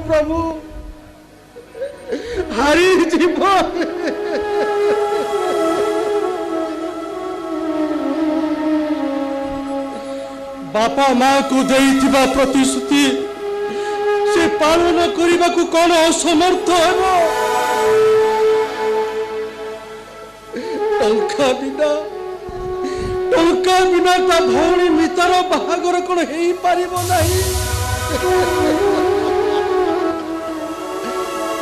प्रभु हारी जीव बापा माँ को देइथिबा प्रतिश्रुति से पालन करने को कौन असमर्थ हेबो टंका बिना ता भौणी मितार बाहागर कौन हेई पारिबो नाही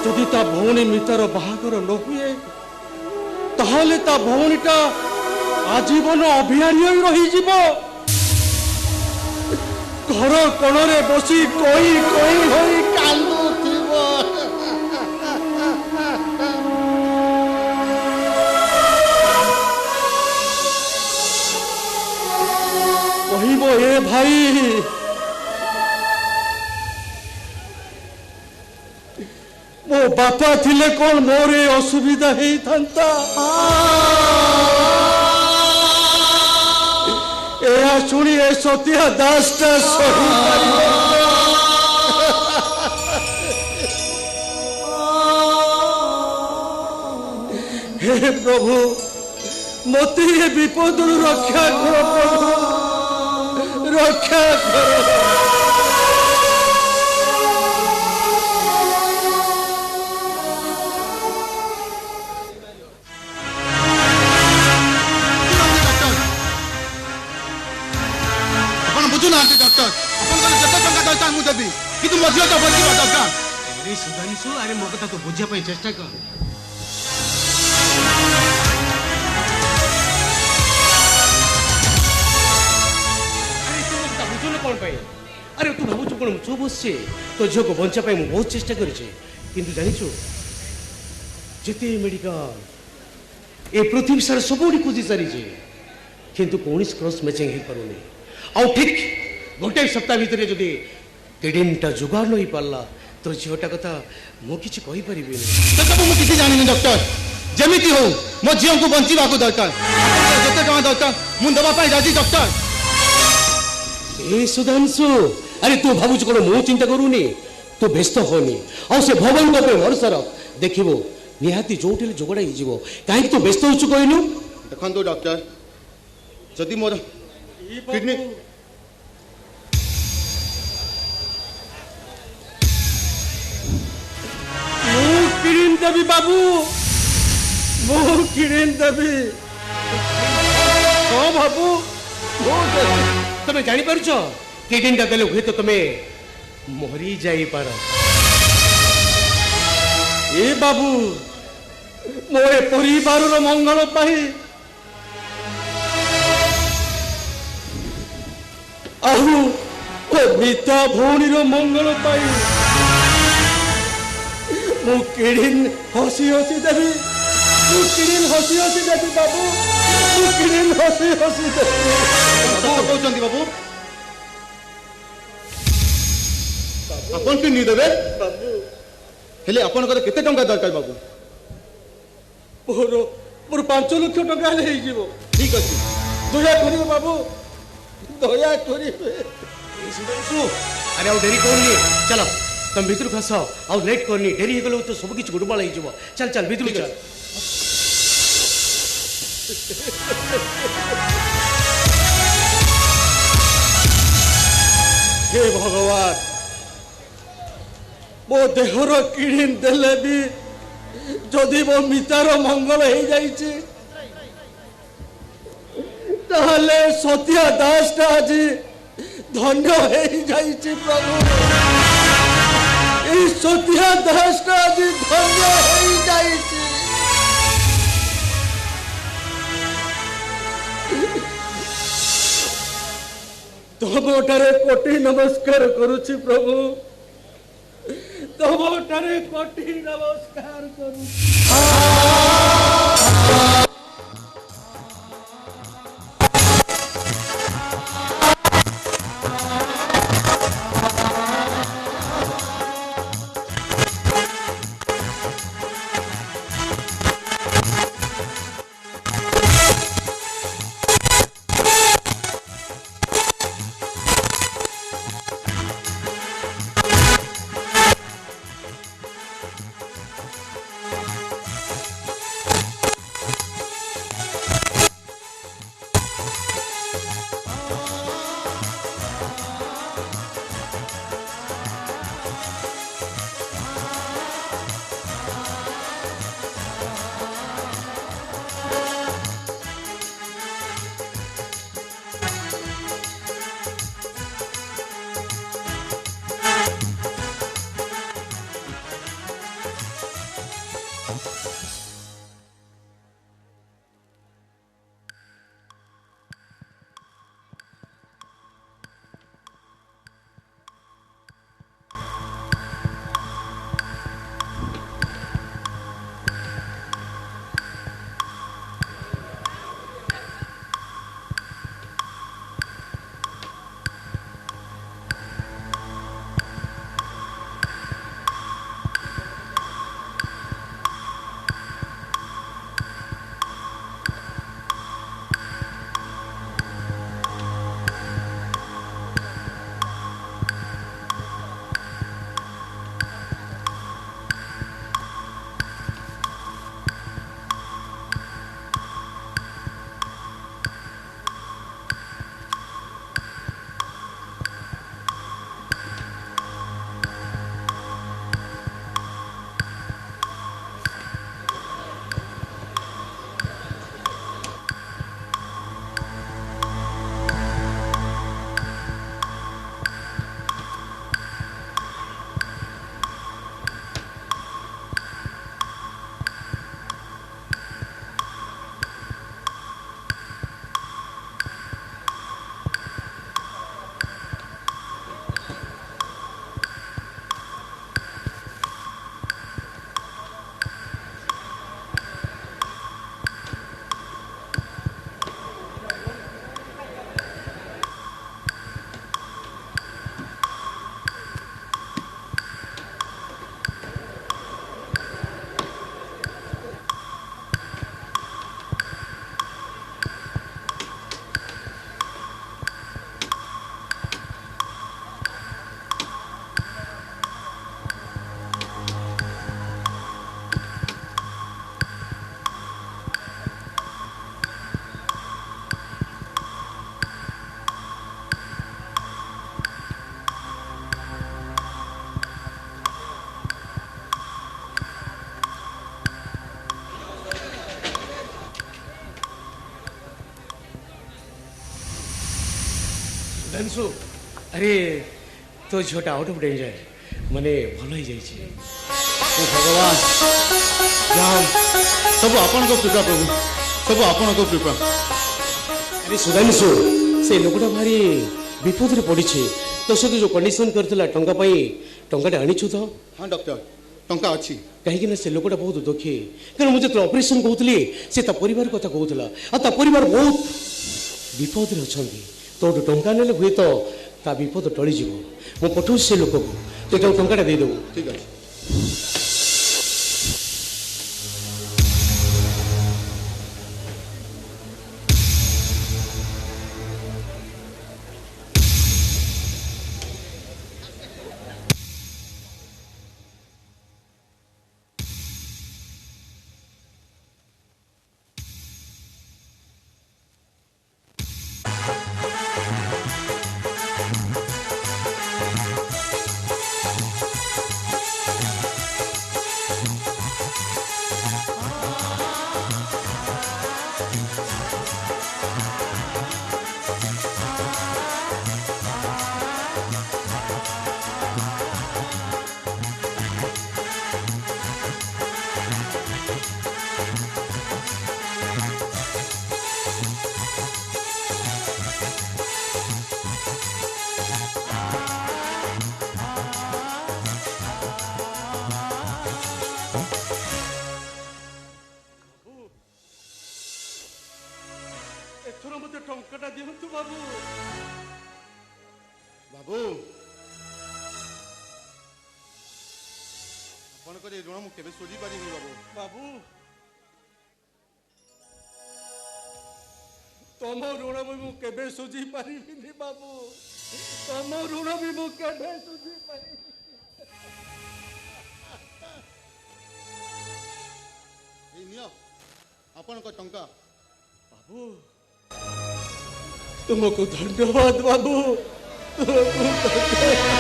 जदि ता भौणी मितार बाहागर न हुए ताहले ता भौणीटा आजीवन अभिहार्य रही जीव घर कोणरे बसी कोई कोई होई कांदुथिब कहिबो ए भाई मो बापा थिले कौन मोर असुविधा ही था शुणी ए सतिया दास हे प्रभु मत ये विपद रक्षा कर प्रभु रक्षा कर सुधांशु अरे मो कथा तो बुझा चेष्टा कर अरे तू कथा बुझुन कौन पाई अरे तू भावुचु कौन चुप बसछे तो झील को बंचा पाई बहुत चेष्टा करिछे किंतु जानिछु जेते मेडिकल ए पृथ्वी सारा सबुडी खोजी सारिछे किंतु कौन क्रॉस मैचिंग हो पारुनी आ ठीक गोटे सप्ताह भितर जदि किडनीटा जुगाड़ नहीं पारला तो झीलटा कथा मुझे कही पारि तो सब मुझे जानी डॉक्टर जमीती हो मो झील को बंचा दरकार जिते टका दरकार मुझे दवाई राजी डॉक्टर ए सुधांशु अरे तू भावुच कौन मु चिंता करूनी तू व्यस्त होनी आ से भगवान भरोसा रख देखो निहाती जो जोगड़ा हो कहीं तू व्यस्त हो कहलु देखो डॉक्टर जदि मोर किडनी देवी बाबू मु किरण देवी हाँ बाबू तुम्हें जानी पारुछ किडनी टा देले हुए तो तुम्हें मरी जाई पार ए बाबू मो ए परिवार मंगल पाई आहु ओ मिता भौणी मंगल पाई मु किरण हसी हसी देवी मु किरण हसी हसी देवी बाबू मु किरण हसी हसी देवी कहते बाबू आपन किडनी देवे बाबू हेले आपनकर केते टंका दरकार बाबू मोर मोर 5 लाख टका ले जीवो ठीक अछि दया करियो बाबू दया करिवे अरे आउ डेरी करनी चलो तुम भीतर खस आउ लेट करनी डेरी हो गलो तो सब किछ गुडबाळ हो जीवो चल चल भीतर चल हे भगवान मो देहर किड़ीन देले भी जदि मो मितार मंगल हो जाइए ताहले सत्या दास टा आज धन्य हो जाइए प्रभु ये सत्या दास टा आज धन्य हो जाइए तमोटारे कोटि नमस्कार करुछि प्रभु तमोटारे कोटि नमस्कार करुछि ସୁଧାଂଶୁ ଆରେ ତୋ ଝିଅଟା ଆଉଟ୍ ଅଫ୍ ଡେଞ୍ଜର ମାନେ ଭଲ ହେଇଯାଇଛି। ଓ ଭଗବାନ ଯାଅ ସବୁ ଆପଣଙ୍କ କୃପା ପ୍ରଭୁ ସବୁ ଆପଣଙ୍କ କୃପା। ଆରେ ସୁଧାଂଶୁ ସେ ଲୋକଟା ଭାରି ବିପଦରେ ପଡ଼ିଛି। ତୋ ସହିତ ଯୋଉ କଣ୍ଡିସନ କରିଥିଲା ଟଙ୍କା ପାଇଁ ଟଙ୍କାଟା ଆଣିଛୁ ତ? ହଁ ଡକ୍ଟର ଟଙ୍କା ଅଛି। କାହିଁକି ନା ସେ ଲୋକଟା ବହୁତ ଦୁଃଖୀ। କାରଣ ମୁଁ ଯେତେବେଳେ ଅପରେସନ କହୁଥିଲି ସେ ତା ପରିବାର କଥା କହୁଥିଲା ଆଉ ତା ପରିବାର ବହୁତ ବିପଦରେ ଅଛନ୍ତି। ତୋଠୁ ଟଙ୍କା ନେଲେ ହୁଏତ ତା ବିପଦ ଟଳିଯିବ। ମୁଁ ପଠଉଛି ସେ ଲୋକକୁ ତୁ ତାକୁ ଟଙ୍କାଟା ଦେଇଦେବୁ। ଠିକ ଅଛି। ଏଥର ମତେ ଟଙ୍କାଟା ଦିଅନ୍ତୁ ବାବୁ। ବାବୁ ଆପଣଙ୍କର ଏ ଋଣ ମୁଁ କେବେ ଶୁଝି ପାରିବି ବାବୁ। ବାବୁ ତମ ଋଣ ବି ମୁଁ କେବେ ସୁଝି ପାରିବିନି ବାବୁ। ତମ ଋଣ ବି ମୁଁ କେବେ ସୁଝି ପାରିବି। ଏଇ ନିଅ ଆପଣଙ୍କ ଟଙ୍କା। ବାବୁ ତୁମକୁ ଧନ୍ୟବାଦ ବାବୁ। ତୁମକୁ ଧନ୍ୟବାଦ।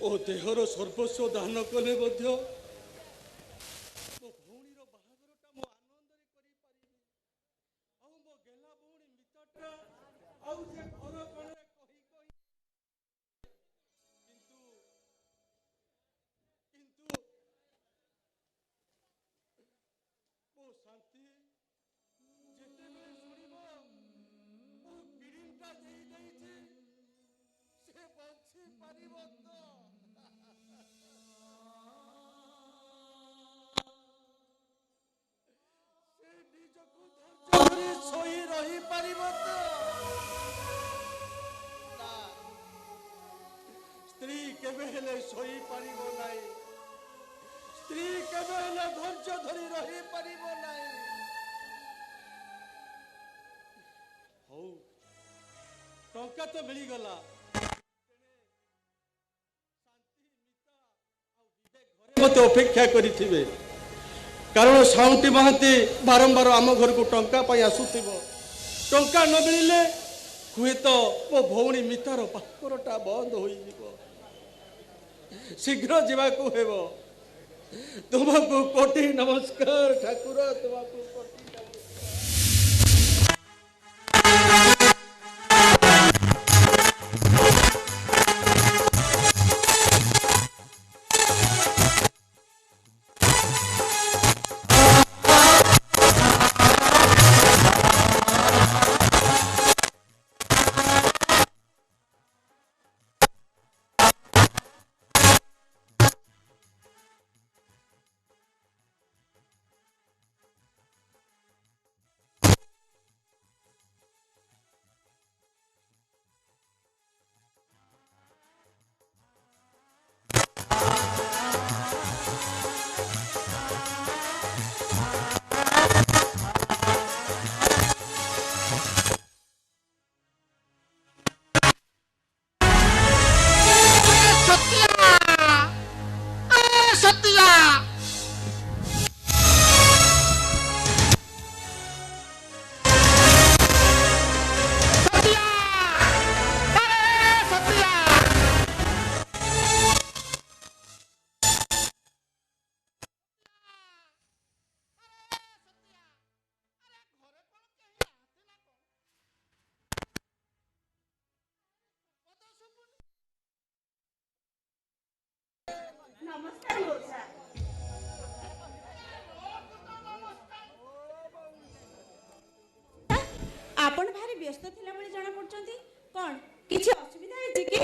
ଓ ଦେହର ସର୍ବସ୍ୱ ଦାନ କଲେ ମଧ୍ୟ ମୋ ଭଉଣୀର ବାହାଘରଟା ମୁଁ ଆନନ୍ଦରେ କରିପାରିବି। ଆଉ ମୋ ଗେଲା ଭଉଣୀ ମିତାଟା ଆଉ ସେ ଘର କଣରେ କହି କହି କିନ୍ତୁ ମୋ ଶାନ୍ତି ଯେତେବେଳେ ଶୁଣିବ ମୋ କିଡିନଟା ଦେଇ ଦେଇଛି ସେ ବଞ୍ଚି ପାରିବ ତ? ସେ ନିଜକୁ ଧୈର୍ଯ୍ୟ ଧରି ଶୋଇ ରହିପାରିବ ତ? ନା, ସ୍ତ୍ରୀ କେବେ ହେଲେ ଶୋଇପାରିବ ନାହିଁ। ସ୍ତ୍ରୀ କେବେ ହେଲେ ଧୈର୍ଯ୍ୟ ଧରି ରହିପାରିବ ନାହିଁ। ହଉ ଟଙ୍କା ତ ମିଳିଗଲା। ମତେ ଅପେକ୍ଷା କରିଥିବେ କାରଣ ସାଉଁଟି ମହାନ୍ତି ବାରମ୍ବାର ଆମ ଘରକୁ ଟଙ୍କା ପାଇଁ ଆସୁଥିବ। ଟଙ୍କା ନ ମିଳିଲେ ହୁଏତ ମୋ ଭଉଣୀ ମିତାର ବାହାଘରଟା ବନ୍ଦ ହୋଇଯିବ। ଶୀଘ୍ର ଯିବାକୁ ହେବ। ତୁମକୁ କୋଟି ନମସ୍କାର ଠାକୁର। ତୁମକୁ କୋଟି ନମସ୍କାର ମଉସା। ଆପଣ ଭାରି ବ୍ୟସ୍ତ ଥିଲା ଭଳି ଜଣା ପଡୁଛନ୍ତି। କଣ କିଛି ଅସୁବିଧା ହେଇଛି କି?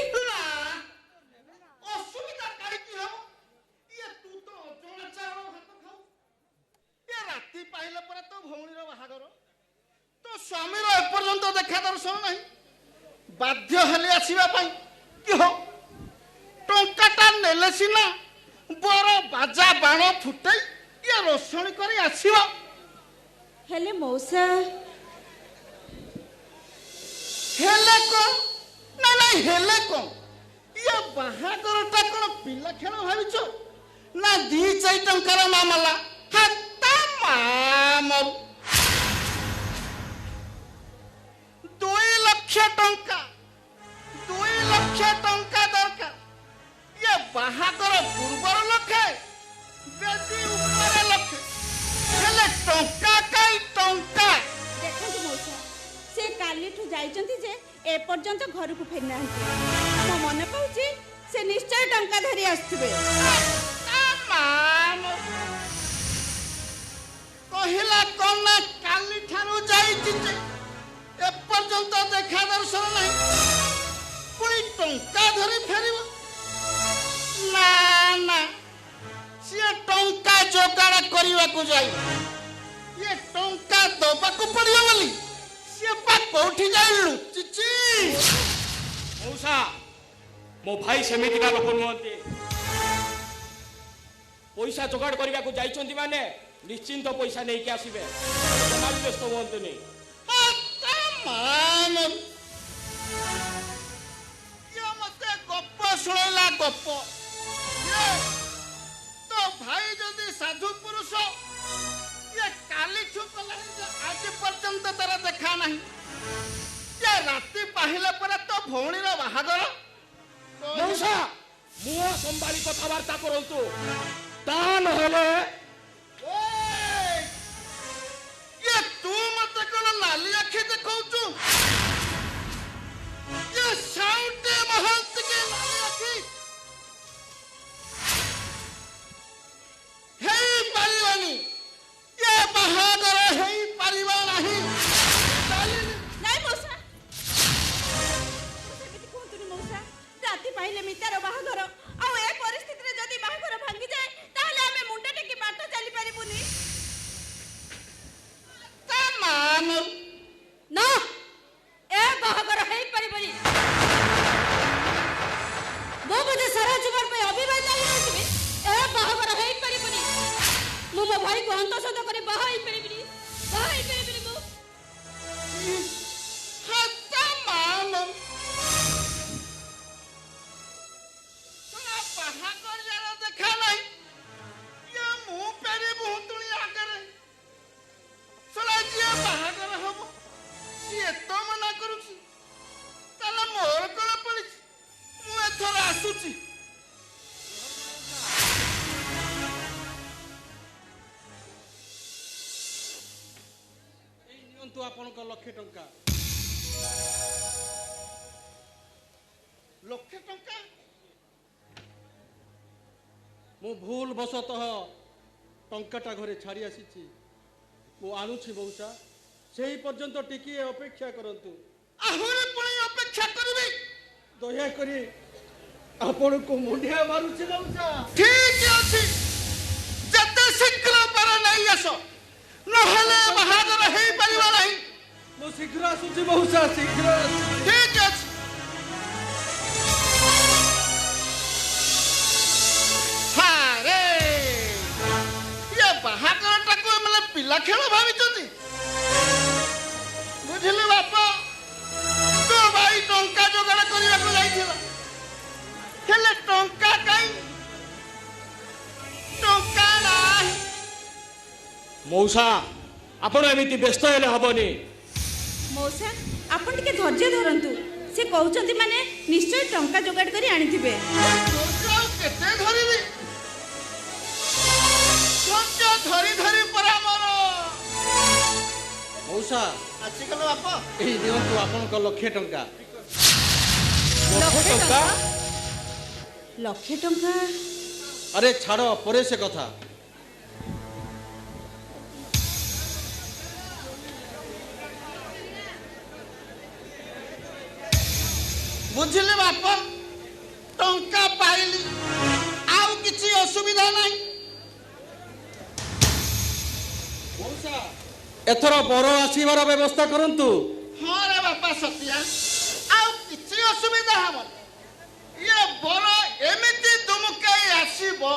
ଅସୁବିଧା କାହିଁକି ହବ? ଇଏ ତୁ ତ ଅଜଣା ଚାଉଳ ଭାତ ଖାଉ। ଏ ରାତି ପାଇଲା ପରେ ତୋ ଭଉଣୀର ବାହାଘର, ତୋ ସ୍ୱାମୀର ଏପର୍ଯ୍ୟନ୍ତ ଦେଖା ଦର୍ଶନ ନାହିଁ। ବାଧ୍ୟ ହେଲେ ଆସିବା ପାଇଁ। କି ହଉ ଟଙ୍କାଟା ନେଲେ ସିନା ବର ବାଜା ବାଣ ଫୁଟେଇ ଇଏ ରୋଷଣୀ କରି ଆସିବ। ହେଲେ ମଉସା ହେଲେ କଣ? ନା ନାଇଁ ହେଲେ କଣ? ଇଏ ବାହାଘରଟା କଣ ପିଲା ଖେଳ ଭାବିଛ? ନା 2-4 ଟଙ୍କାର ମାମଲା। ହାତା ମାମରୁ 2 ଲକ୍ଷ ଟଙ୍କା, 2 ଲକ୍ଷ ଟଙ୍କା ଦରକାର। ଇଏ ବାହାଘର ପୂର୍ବର ଲକ୍ଷେ, ବେଦୀ ଉପରେ ଲକ୍ଷେ। ହେଲେ ଟଙ୍କା କାଇଁ ଟଙ୍କା? ଦେଖନ୍ତୁ ମଉସା, ସେ କାଲିଠୁ ଯାଇଛନ୍ତି ଯେ ଏପର୍ଯ୍ୟନ୍ତ ଘରକୁ ଫେରିନାହାନ୍ତି। ମୋ ମନେ କହୁଛି ସେ ନିଶ୍ଚୟ ଟଙ୍କା ଧରି ଆସିଥିବେ। କହିଲା କଣ ନା କାଲି ଠାରୁ ଯାଇଛି ଯେ ଏପର୍ଯ୍ୟନ୍ତ ଦେଖା ଦର୍ଶନ ନାହିଁ। ପୁଣି ଟଙ୍କା ଧରି ଫେରିବ? ନା ନା, ସିଏ ଟଙ୍କା ଯୋଗାଡ଼ କରିବାକୁ ଯାଇ ଇଏ ଟଙ୍କା ଦବାକୁ ପଡିବ ବୋଲି ସିଏ ପା କୋଉଠି ଯାଇ ଲୁଚିଛି। ମଉସା, ମୋ ଭାଇ ସେମିତିକା ଲୋକ ନୁହନ୍ତି। ପଇସା ଯୋଗାଡ଼ କରିବାକୁ ଯାଇଛନ୍ତି ମାନେ ନିଶ୍ଚିନ୍ତ ପଇସା ନେଇକି ଆସିବେ। ଜମା ବି ବ୍ୟସ୍ତ ହୁଅନ୍ତୁନି। ମତେ ଗପ ଶୁଣେଇଲା ଗପ। ତୋ ଭାଇ ଯଦି ସାଧୁ ପୁରୁଷ, ଇଏ କାଲିଠୁ କଲାଣି ଯେ ଆଜି ପର୍ଯ୍ୟନ୍ତ ତାର ଦେଖା ନାହିଁ। ଇଏ ରାତି ପାହିଲା ପରେ ତୋ ଭଉଣୀର ବାହାଘର। ମଉସା, ମୁହଁ ସମ୍ଭାଳି କଥାବାର୍ତ୍ତା କରନ୍ତୁ। ତା ନହେଲେ ଇଏ ତୁ ମତେ କଣ ନାଲି ଆଖି ଦେଖଉଛୁ? ଇଏ ସାଉଣ୍ଡ ମହାନ୍ତି କି ନାଲି ଆଖି ହେଇପାରିବନି। ଇଏ ବାହାଘର ହେଇପାରିବ ନାହିଁ। ନାଇଁ ମଉସା, ସେମିତି କୁହନ୍ତୁନି ମଉସା। ରାତି ପାଇଲେ ମିତାର ବାହାଘର, ଆଉ ଏ ପରିସ୍ଥିତିରେ ଯଦି ବାହାଘର ଭାଙ୍ଗିଯାଏ ତାହେଲେ ଆମେ ମୁଣ୍ଡ ଟେକି ବାଟ ଚାଲି ପାରିବୁନି। ନା, ଏ ବାହାଘର ହେଇପାରିବନି। ମୁଁ ବୋଧେ ସାରା ଜୀବନ ପାଇଁ ଅବିବାହିତ ହେଇଯିବି। ଏ ବାହାଘର ହେଇପାରିବନି। ମୁଁ ମୋ ଭାଇକୁ ଅନ୍ତଃସନ୍ଧ କରି ବାହା ହେଇପାରିବିନି। ବାହା ହେଇପାରିବିନି ମୁଁ। ବାହାଘର ଦେଖା ନାହିଁ। ମୁଁ ପେରି ବହୁତୁଣି ଆଗରେ ଯିଏ ବାହାଘର ହବ ସିଏ ତ ମନା କରୁଛି। ତାହେଲେ ମୋର କଣ ପଡିଛି? ମୁଁ ଏଥର ଆସୁଛି। ଏଇ ନିଅନ୍ତୁ ଆପଣଙ୍କ 1,00,000 ଟଙ୍କା। 1,00,000 ଟଙ୍କା? ମୁଁ ଭୁଲ ବଶତଃ ଟଙ୍କାଟା ଘରେ ଛାଡ଼ି ଆସିଛି। ମୁଁ ଆଣୁଛି ମଉସା, ସେହି ପର୍ଯ୍ୟନ୍ତ ଟିକିଏ ଅପେକ୍ଷା କରନ୍ତୁ। ଆହୁରି ପୁଣି ଅପେକ୍ଷା କରିବି? ଦୟାକରି ଆପଣଙ୍କୁ ମୁଣ୍ଡିଆ ମାରୁଛି ମଉସା। ଠିକ ଅଛି, ଯେତେ ଶୀଘ୍ର ପାର ନେଇ ଆସ, ନହେଲେ ବାହାଘର ହେଇପାରିବ ନାହିଁ। ମୁଁ ଶୀଘ୍ର ଆସୁଛି ମଉସା, ଶୀଘ୍ର ଆସୁଛି। ଠିକ ଅଛି। ଇଏ ବାହାଘରଟାକୁ ଏମାନେ ପିଲା ଖେଳ ଭାବିଛନ୍ତି। ବୁଝିଲି ବାପା, ତୋ ଭାଇ ଟଙ୍କା ଯୋଗାଡ଼ କରିବାକୁ ଯାଇଥିଲା। ହେଲେ ଟଙ୍କା କାଇଁ? ଟଙ୍କା ନାହିଁ। ମଉସା, ଆପଣ ଏମିତି ବ୍ୟସ୍ତ ହେଲେ ହବନି। ମଉସା, ଆପଣ ଟିକେ ଧୈର୍ଯ୍ୟ ଧରନ୍ତୁ। ସେ କହୁଛନ୍ତି ମାନେ ନିଶ୍ଚୟ ଟଙ୍କା ଯୋଗାଡ଼ କରି ଆଣିଥିବେ। କେତେ ଧରିବି? ଧରି ଧରି ପରା ମୋର ମଉସା, ଆସିଗଲ ବାପା। ଏଇ ନିଅନ୍ତୁ ଆପଣଙ୍କ 1,00,000 ଟଙ୍କା। 1,00,000 ଟଙ୍କା? 1,00,000 ଟଙ୍କା? अरे छाड़ परे से कथा बुझिले बापा टंका पाइली आउ किछि असुविधा नहीं एथर बर आसबार व्यवस्था करंतु। हाँ रे बापा सतिया आउ किछि असुविधा हम ये बर एमिति दुमुकाई आसीबो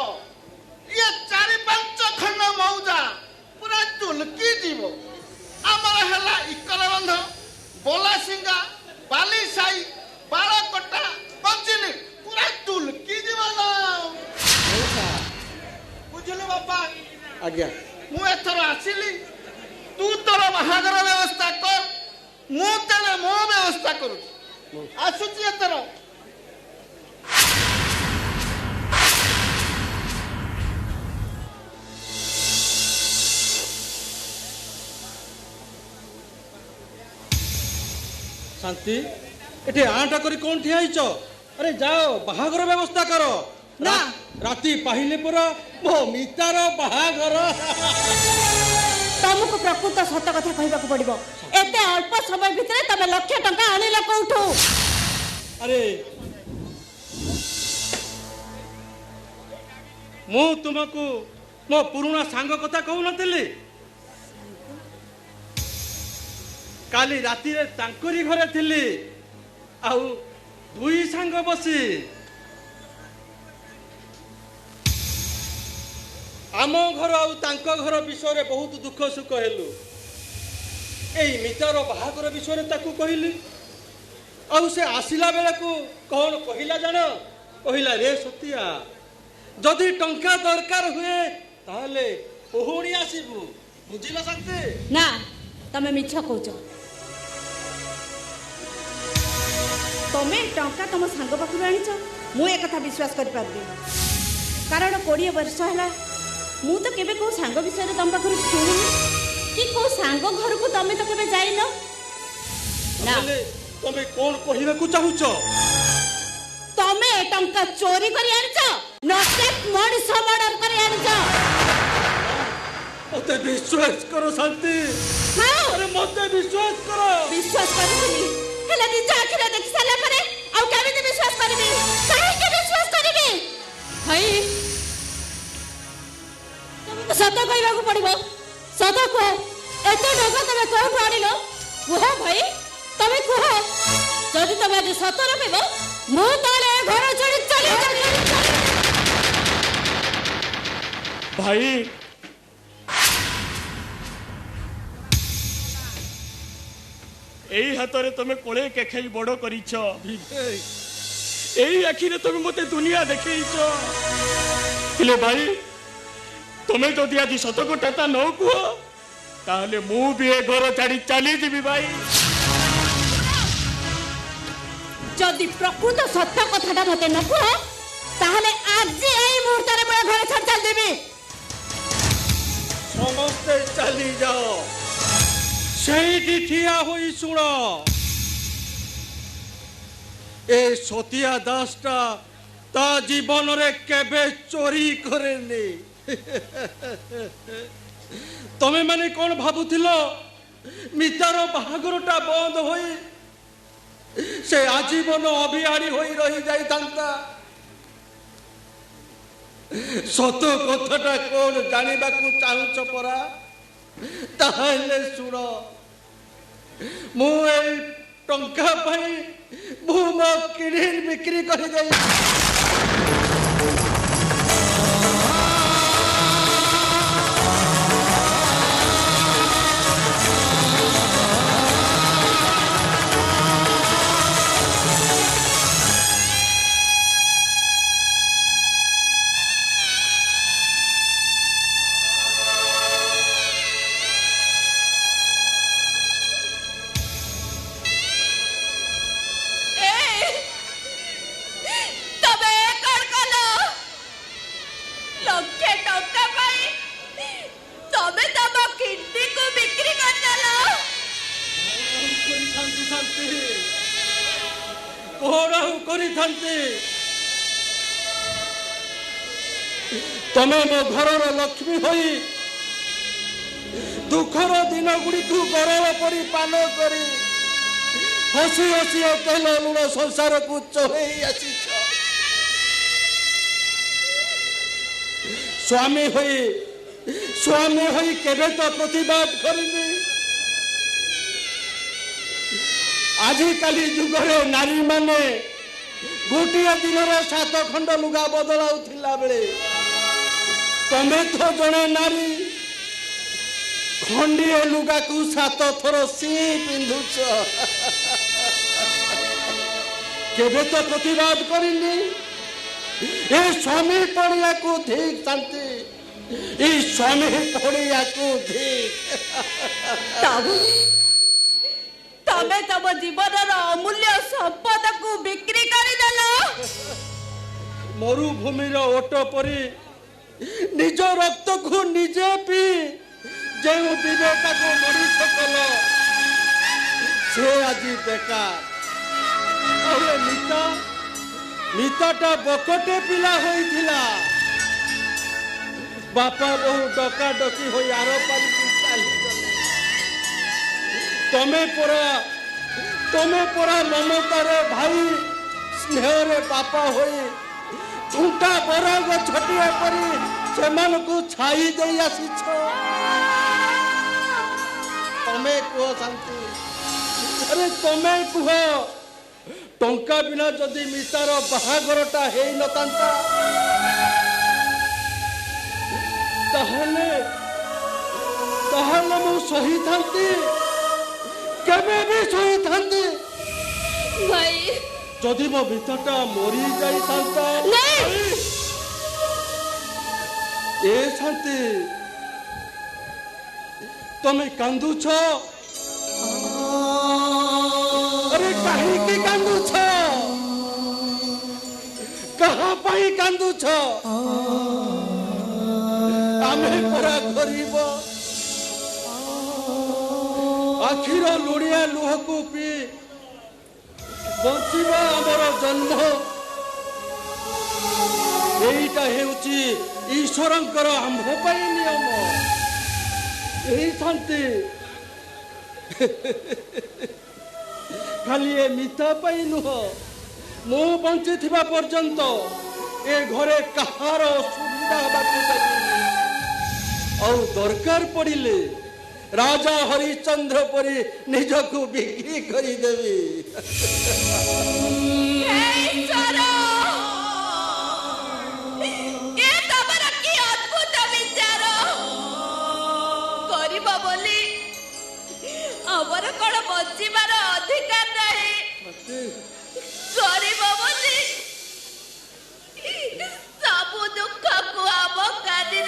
ये 4-5 खंड मौजा पूरा तुलकी जीव आमर हला इकरबंध बोलासिंगा बालीसाई बाळकटा पंचिली पूरा तुलकी जीव बुझिले बापा आज्ञा मु एथर आसिली तू तोर बाहागर व्यवस्था कर मु तेरे मो व्यवस्था करू आसुची एथर शांति एटे आटा करी कौन ठिया हिच अरे जाओ बाहागर व्यवस्था करो ना। राती पाहिले पूरा मो मितार बाहागर तुमको प्रकृत सत कथा कहबाक पड़िबो एते अल्प समय भितरे तमे लक्ष टंका आनिल कोठू अरे मु तुमको मो पुराना सांग कथा कहू नथिली काली राती रे तांकरी घरे थिली आउ दुई सांग बसी आम घर आउ तांको घर विषय रे बहुत दुख सुख हेलु एई मितार बाहागर विषय रे ताकू कहली आउ से आसिला बेला को कौन कहिला जान कहिला रे सतिया जदि टंका दरकार हुए ताहले पुहुणी आसीबू बुझिला सकते ना तमे मिछ कहूच तमे टंका तुम सांग पाखु आनीच मु ए कथा विश्वास कर पारबी कारण 20 वर्ष है मु तो केबे को सांग विषय रे तुम पाखु सुनिनी कि को सांग घर को तमे तो केबे जाई न ना तमे कौन कहिबा को चाहुच तमे टंका चोरी करी आनीच नसेत मଣିଷ मर्डर करी आनीच मते विश्वास करो शांति हां अरे मते विश्वास करबी हेला निज आखिरे देख साला परे आ केबे विश्वास करबी काहे के विश्वास करबी भाई तुमको सत कहबा को पड़िबो सत को एते ढगा तमे कोन आनिलो कुह भाई तमे कुह जदि तमे आज सत रखिबो मु ताले घर छोड़ी चली जाबी भाई एई हाथ रे तुम कोले केखाई बड़ करिछ एई आखिरे तुम मते दुनिया देखैछ किले भाई तुम्हें जदि आज सत कथा न कुह ताहले मु भी ए घर छाड़ी चली जीवी भाई जदि प्रकृत सत्य कथाटा मते न कुह ताहले आज एई मुहूर्त रे मैं घर छाड़ चल देबी समस्ते चली जाओ सेठी ठिया होई सुन ए सतिया दासटा ता जीवन रे केबे चोरी करेनी तमे माने कौन भाबुथिलो मितार बाहागरटा बंद होई से आजीवन अभिहारी होई रही जाई तांता सत कथाटा कौन जानिबा को चाहुच परा ताहले सुन मु ए टंका पाई मु मो किडनी बिक्री कर जाई तमे मो घरर लक्ष्मी होई दुखर दिन गुड़ी गरल परी पान करी हसी हसी तेल लुण संसार को चढ़ई आसी स्वामी होई केबे तो प्रतिवाद करनी आजिकाली जुगरे नारी माने गोटे दिन 7 खंड लुगा बदलाउथिला बेले तमे तो जड़े नारी खंडीय लुगा को 7 थर सी पिंधुछ केबे तो प्रतिवाद करनी ए स्वामी पड़िया को ठीक शांति ए स्वामी पड़िया को ठीक तमे तम जीवन अमूल्य संपद को बिक्री कर मरुभूमिर ओट परी निज रक्त को निजे पी जो विवेक को मनीष कल से आज बेकार अरे मिताटा बकटे पिला होइथिला बापा बहु डका डकी हो आर पारी चली गले तमे परा ममतार भाई स्नेह रे बापा होई झुंटा बरा गछटिया परी सेमान को छाई दे आसीछ तमे को शांति अरे तमे कुह टंका बिना जदि मितार बाहागरटा हे न तांता ताहले मु सही थांती केबे भी सही थांती भाई जदि मो मिताटा मरी जाई तांता नहीं ए शांति तमे कांदुछ अरे कहीं की कांदुछ कहाँ पाई कांदुछ आमे परा गरीब आखिर लुड़िया लुह को पी बंचिबा आमर जन्म एटा हेउची ईश्वरंकर आंभ पाई नियम एही शांति खाली ए मिथा पाई नुह मु बंची थिबा पर्यंत ए घरे कहार सुविधा और दरकार पड़िले राजा हरिचंद्र परी निजको बिक्री करी देवी अमर कौन बचार अधिकार नहीं गरीब बोली सब दुख को आम कानी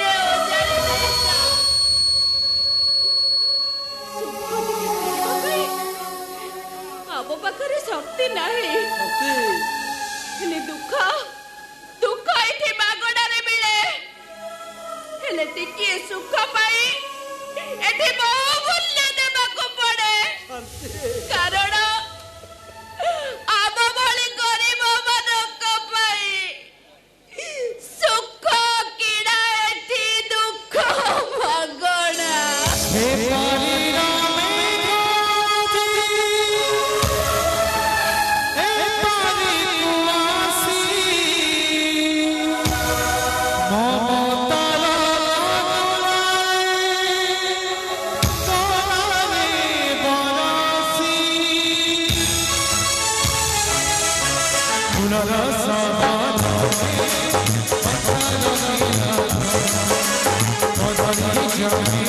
आम पाखे शक्ति नहीं दुख दुख ये मागणारे मिले हेले टिके सुख पाई एठी बहु मूल्य देबाको पड़े कारण आम भली गरीब मानक पाई सुख किड़ा एठी दुख मागणा Jami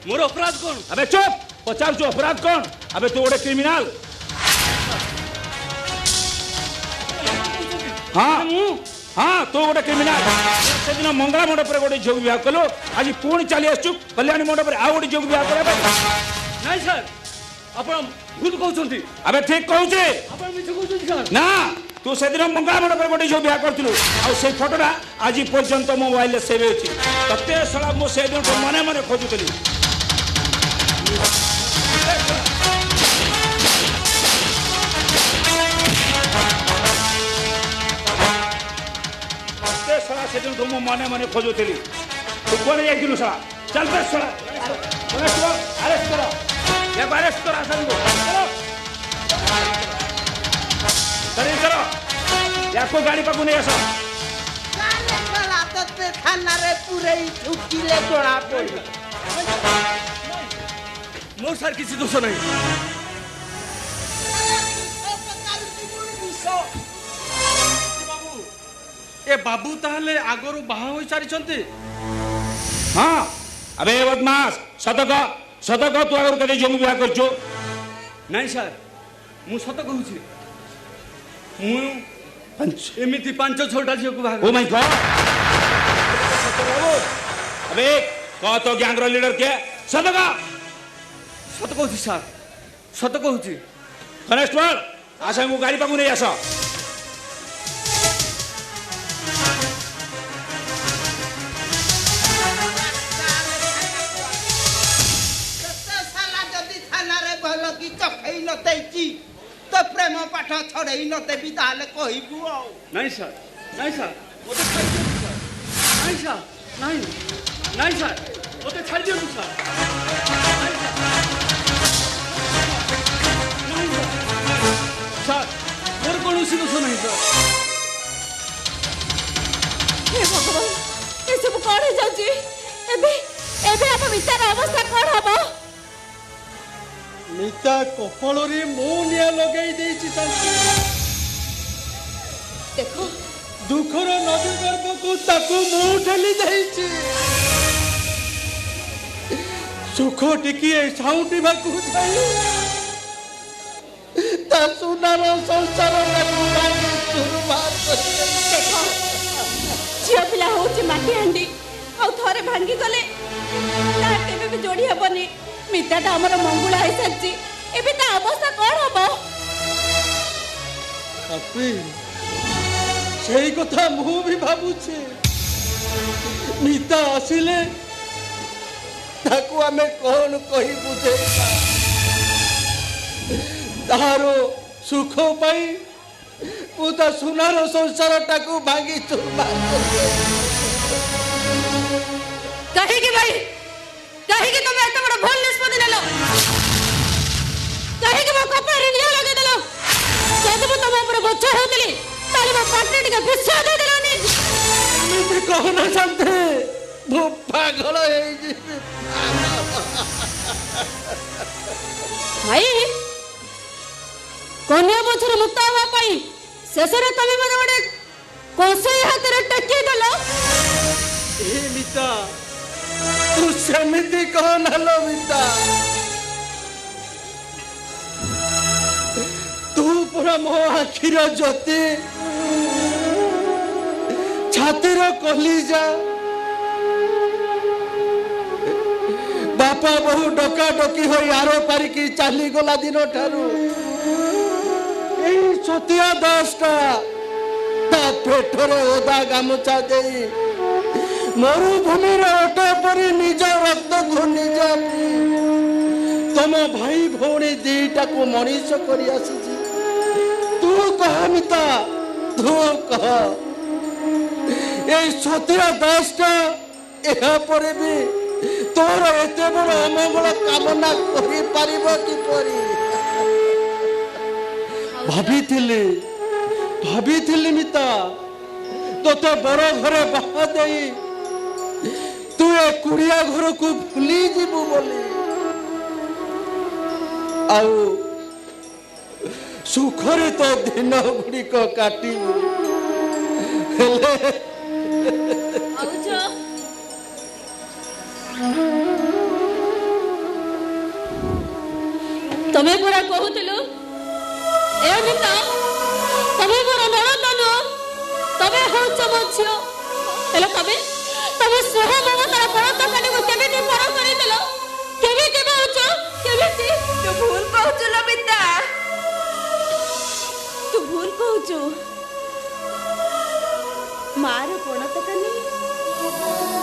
मोर अपराध कौन? अबे चुप पचार अपराध कौन अबे तू गोटे क्रिमिनाल हाँ हाँ तू गोटे क्रिमिनाल से दिन मंगला मंडप गोटे झील विवाह कलु आज पुणी चली आसु कल्याणी मंडप आउ गोटे झील विवाह करबा नहीं सर आपण भूत कहउछंती अबे ठीक कहूचे आपण मिछ कहउछंती सर ना तू से दिन मंगला मंडप गोटे झील विवाह करथिलु आ से फोटोटा आज पर्यंत मोबाइल रे सेव अछि तते सला मो से दिन मने मने खोजुतली सला से दिन तुम मने मने खोजुतली तू कोने जाइथिलु सला चल पे सला अरेस्ट करो ये अरेस्ट करो आसन को करो याको गाड़ी पाकु नहीं आसो काले साला तते थाना रे पूरे ठुकीले जोड़ा पड़ी मोर सर किसी दोष नहीं ए बाबू ताहले आगरू बाहा होई सारिछंती हाँ अबे बदमाश सतक तू आगर कदे झील विवाह करछु नहीं सर मु सत कहूची मु एमिति 5-6टा झील को भाग ओ माय गॉड अबे कह तो गैंग रो लीडर के सतक सत कहूची सर सत कहूची कनेस्टेबल आसा मु गाड़ी पाकु नहीं आसो की चखई न देची तो प्रेम पाठ छड़ई न देबी ताले कहिबू आ नहीं सर ओते छाड़ दियो सर नहीं सर नहीं सर ओते छाड़ दियो सर सर मोर कोन उसी दोष नहीं सर हे भगवान ये सब कौन हो जाउची एबे एबे आप मितार अवस्था कौन हबो मिता कपाଳରେ ମୁଁ ନିଆଁ ଲଗେଇ ଦେଇଛି ତାଙ୍କୁ देखो ଦୁଃଖର ନଦୀ ଗର୍ଭକୁ ତାକୁ ମୁଁ ଠେଲି ଦେଇଛି ସୁଖ ଟିକିଏ ସାଉଁଟିବାକୁ ଯାଇ ତା ସୁନାର ସଂସାରଟାକୁ ଭାଙ୍ଗି ଚୁରମାର କରିଦେଇଛି। देखो झियो पिला होची माटी हांडी आ थरे भांगी गले ता केबे भी जोड़ी हबनी मिताटा हमर मंगुला है सच्ची एबे ता अवस्था कौन हबो ଆପେ ସେଇ କଥା ମୁଁ ବି ଭାବୁଛି ମିତା ଆସିଲେ ତାକୁ ଆମେ କଣ କହି ବୁଝେଇବା ତାହାର ସୁଖ ପାଇଁ ମୁଁ ତା ସୁନାର ସଂସାରଟାକୁ ଭାଙ୍ଗି ଚୁରମାର କରିଦେବି। कहेगी भाई कहेगी तुम एत बड़ भूल निष्पत्ति लेलो कहेगी मो कपड़ा रे निया लगे देलो जब तुम ऊपर बोझ होतली ताले मो पाटे टिके बिछा दे देलोनी ଏମିତି କହନା ଶାନ୍ତେ ମୁଁ ପାଗଳ ହେଇଯିବି। भाई कन्या बोझर मुक्त हवा पाई शेषरे तमे मने बड़े कोसई हाथ रे टकी देलो ଏ ମିତା ତୁ ସେମିତି କହନା ଲୋ ମିତା ତୁ ପୁରା ମୋ ଆଖିର ଜ୍ୟୋତି ଛାତିର କଲିଜା ବାପା ବହୁ ଡକାଡକି ହୋଇ ଆର ପାରିକି ଚାଲିଗଲା ଦିନ ଠାରୁ ଏଇ ଛତିଆ ଦାସଟା ତା ପେଟରେ ଓଦା ଗାମୁଛା ଦେଇ ମରୁଭୂମିର ଓଟ ପରି ନିଜ ରକ୍ତକୁ ନିଜ ତମ ଭାଇ ଭଉଣୀ ଦିଟାକୁ ମଣିଷ କରି ଆସିଛି। ତୁ କହ ମିତା ତୁ କହ এই ଛତିଆ ଦାସଟା ଏହା ପରେ ବି ତୋର ଏତେ ବଡ଼ ଅମଙ୍ଗଳ କାମନା କରିପାରିବ କିପରି? ଭାବିଥିଲି ମିତା ତୋତେ ବଡ଼ ଘରେ ବାହା ଦେଇ ତୁ ଏ କୁଡ଼ିଆ ଘରକୁ ଭୁଲି ଯିବୁ ବୋଲି ଆଉ ସୁଖରେ ତ ଦିନ ଗୁଡ଼ିକ କାଟିବୁ ହେଲେ तमे पूरा कहूतिलो ए अमिता तमे मोर नणंद तमे होच मो झियो हेलो तमे स्नेह ममतार परत कानी को केमिति पर करि देलो केमिति होच केमिति तू भूल कहूचु लमिता तू भूल कहूचु मार पणत कानी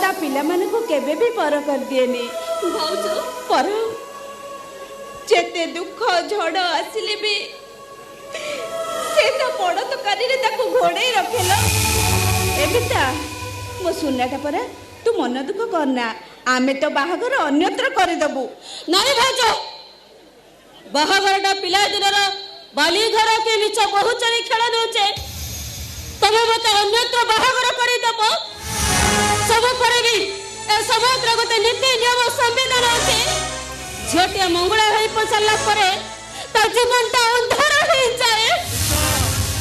ता पिला माने को केबे भी पर कर दिएनी भाउज पर जेते दुख झड़ आसिले भी से तो पड़त कानी रे ताको घोड़े रखेलो एबिता मो सुनाटा परा तू मन दुख करना आमे तो बाहागर अन्यत्र कर दबु नानी भाउज बाहागरटा पिला दिनर बाली घर के मिछ बहु चली खेल नउचे तमे मते अन्यत्र बाहागर करि दबो सब पर भी ए समुद्र गोटे नीति नियम संविधान अछि झियोटिया मंगला होई पसला परे ता जीवनटा अंधार हो जाए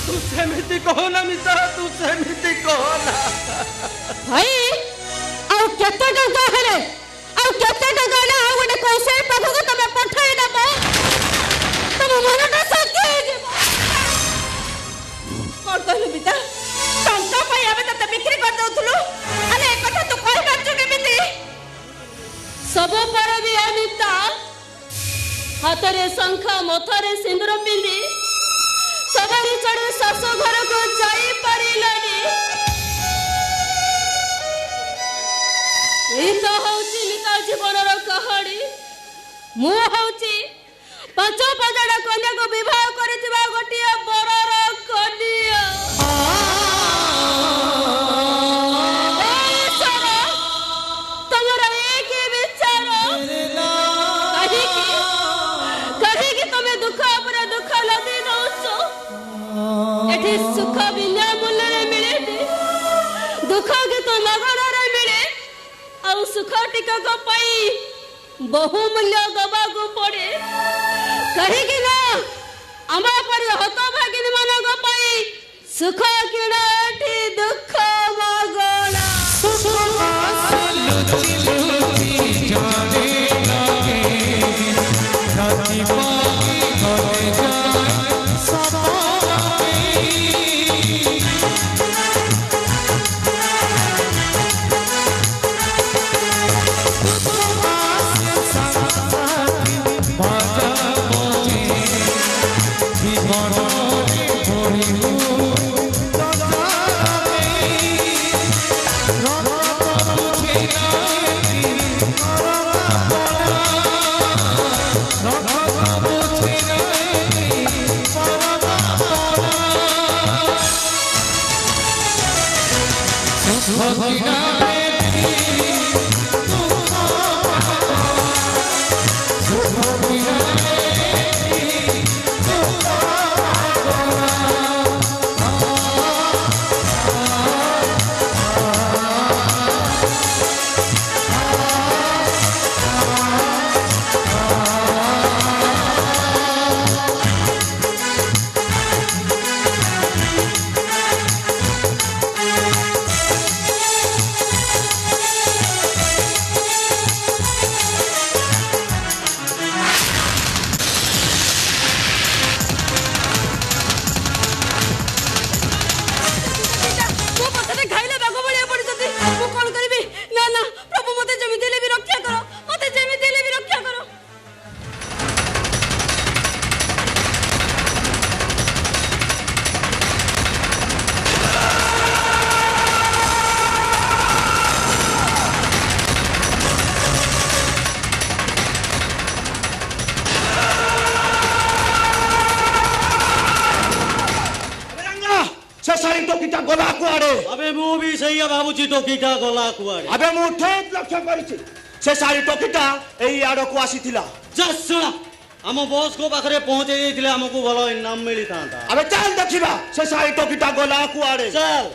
तू सेमिति कहो ना मिता तू सेमिति कहो ना भाई आउ केते टका हेले आउ केते टका ना आउ गोटे कैसे पाखो को तमे पठाई दबो तमे मनटा सत्य हे जे कोन कहलु बिता टंका पाई आबे तते बिक्री कर दउथलु अरे एक कथा तू कहि बाचु केमिति सब पर भी अमिता हाथरे शंखा मथरे सिंदूर पिंदी सवारी चढ़े सासो घर को जाई परिलानी ए तो होची मिता जीवनर कहानी मु होची पांच पजड़ा कन्या को विवाह करथिबा गोटिया बरर कन्या सुख बिना मूल्य मिले दुख के तो नगण मिले आ सुख टिकक पाई बहु मूल्य दबा को पड़े कहीं ना आम पर हतभागिनी मान पाई सुख किण दुख मगणा गला कुआड़े अबे मु भी सही भाबुची टोकीटा गला कुआड़े अबे मु ठीक लक्ष्य करिछि से सारी टोकीटा एई आडो को आसीथिला जस्ट सुना हम बॉस को पाखरे पहुंचे जाइथिले हमको भलो इनाम मिली थांता अबे चल देखिबा से सारी टोकीटा गला कुआड़े चल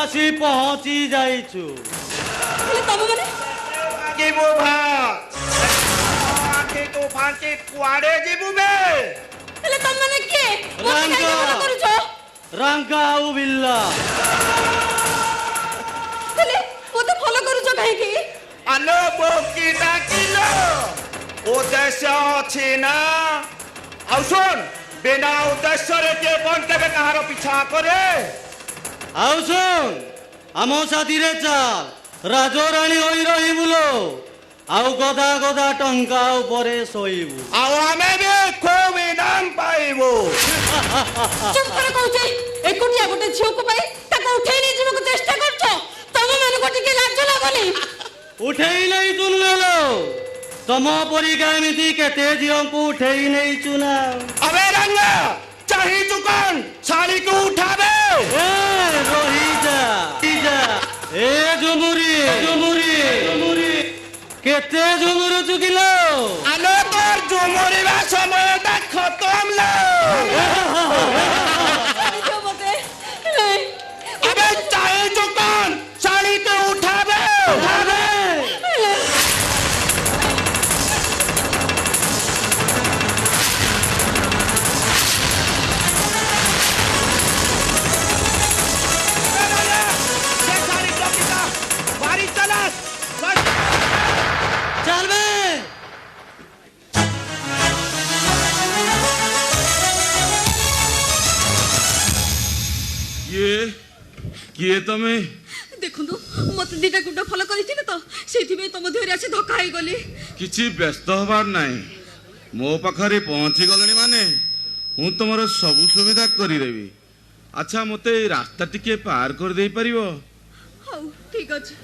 आसी पहुंची जाइछु। ହେଲେ ତମେମାନେ ଯିବୁ ଆଖି ତୁ ଫାଙ୍କି କୁଆଡେ ଯିବୁ ବେ? ହେଲେ ତମେମାନେ କିଏ? ମୋତେ କାହିଁକି ମନା କରୁଛ? ରଙ୍ଗା ଆଉ ବିଲ୍ଲା। ହେଲେ ମୋତେ ଫଲୋ କରୁଛ କାହିଁକି? ଆଲୋ ବୋକି ଡାକିଲ ଉଦ୍ଦେଶ୍ୟ ଅଛି ନା? ଆଉ ଶୁଣ, ବିନା ଉଦ୍ଦେଶ୍ୟରେ କିଏ କଣ କେବେ କାହାର ପିଛା କରେ? ଆଉ ଶୁଣ, ଆମ ସାଥିରେ ଚାଲ, ରାଜରାଣୀ ହୋଇ ରହିବୁ ଲୋ। ଆଉ ଗଦା ଗଦା ଟଙ୍କା ଉପରେ ଶୋଇବୁ। ଆଉ ଆମେ ବି ଖୁବ୍ ଇନାମ ପାଇବୁ। ଚୁପ କର କହୁଛି। ଏକୁଟିଆ ଗୋଟେ ଝିଅକୁ ପାଇଁ ତାକୁ ଉଠେଇ ନେଇଯିବାକୁ ଚେଷ୍ଟା କରୁଛ। ତମମାନଙ୍କୁ ଟିକେ ଲାଜ ଲାଗୁନି? ଉଠେଇ ନେଇଛୁ ଲୋ। ତମ ପରିକା ଏମିତି କେତେ ଝିଅଙ୍କୁ ଉଠେଇ ନେଇଛୁ ନା। अबे रंगा चाहिए कौन साड़ी को उठावे? ଏ ରହିଯା ଏ ଝୁମୁରି କେତେ ଝୁମୁରୁଛୁ କିଲୋ? आलो तोर झुमुरिबा समय ता खत्म लो। ଛାଡ଼ିଦିଅ ମୋତେ। ନାଇଁ, अबे चाहिए कौन साड़ी को उठावे? बारी चला चल बे। କିଏ ତମେ? ଦେଖନ୍ତୁ ମୋତେ ଦିଟା ଗୁଣ୍ଡ ଫଲୋ କରିଥିଲେ ତ, ସେଇଥିପାଇଁ ତମ ଦେହରେ ଆସି ଧକ୍କା ହେଇଗଲି। କିଛି ବ୍ୟସ୍ତ ହବାର ନାହିଁ, ମୋ ପାଖରେ ପହଞ୍ଚି ଗଲେଣି ମାନେ ମୁଁ ତମର ସବୁ ସୁବିଧା କରିଦେବି। ଆଚ୍ଛା, ମୋତେ ଏଇ ରାସ୍ତା ଟିକେ ପାର କରିଦେଇ ପାରିବ? ହଉ ଠିକ ଅଛି।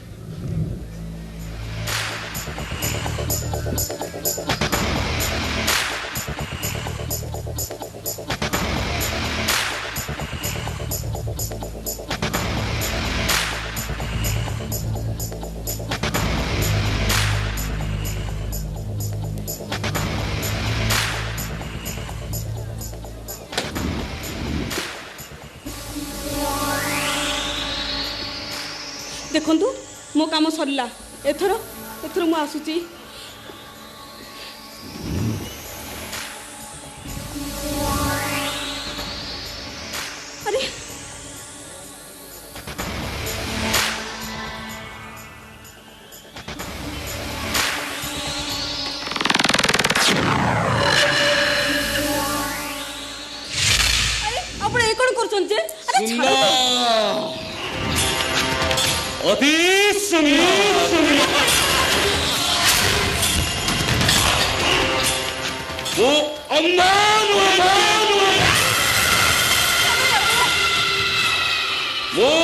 ଦେଖନ୍ତୁ ମୋ କାମ ସରିଲା। ଏଥର ମୁଁ ଆସୁଛି। ଆରେ ଆପଣ ଏ କ'ଣ କରୁଛନ୍ତି? ଆରେ ଅତି ସୁନ୍ଦର। ମୁଁ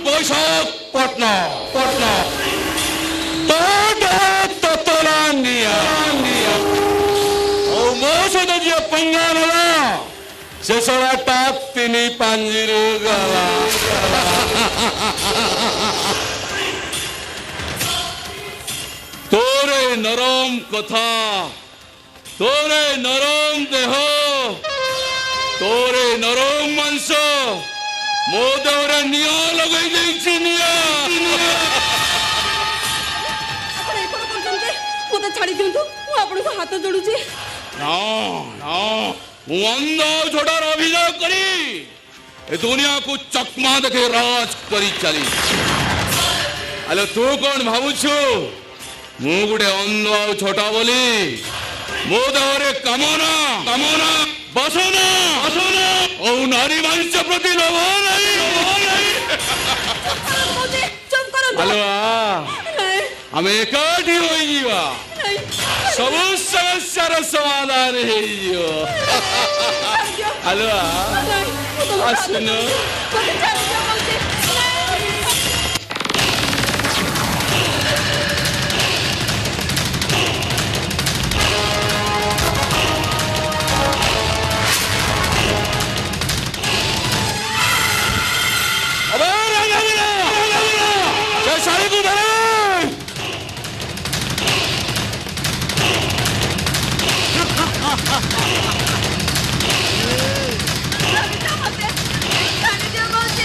ବୈଶାଖ ପଟ୍ଟନା ତତଲା ନିଆ ଆଉ ମୋ ସହିତ ଯିଏ ପଙ୍ଗା ନେଲା ସେ ଶଳାଟା 3-5 ଗଲା। तोरे नरम कथा, तोरे नरम देह, तोरे नरम मांस मो देहरे निया लगई देछि निया। ଆପଣ ଏ କ'ଣ କରୁଛନ୍ତି? ମୋତେ ଛାଡ଼ି ଦିଅନ୍ତୁ। ମୁଁ ଆପଣଙ୍କୁ ହାତ ଯୋଡୁଛି। ना मु अंध छोड़ार अभिनय करी ए दुनिया को चकमा देखे राज करी चली। अरे तू कौन भावुछु मु गुटे अंध आ छोटा बोली मो देहरे कामना बसना और नारी मांस प्रति लोभ नहीं। ଚୁପ୍ କରନ୍ତୁ। हेलो ନାଇଁ, आम एकाठी हो जीवा ନାଇଁ, सब समस्यार समाधान हो हेलो ନାଇଁ, ମୁଁ ତମକୁ ହାତ ଆସୁନ। ଯୋଡୁଛି। ମୋତେ ଛାଡ଼ି ଦିଅ କହୁଛି। अबे रंगा मिला जय सारी को धरे ଛାଡ଼ି ଦିଅ ମୋତେ। ଛାଡ଼ି ଦିଅ କହୁଛି।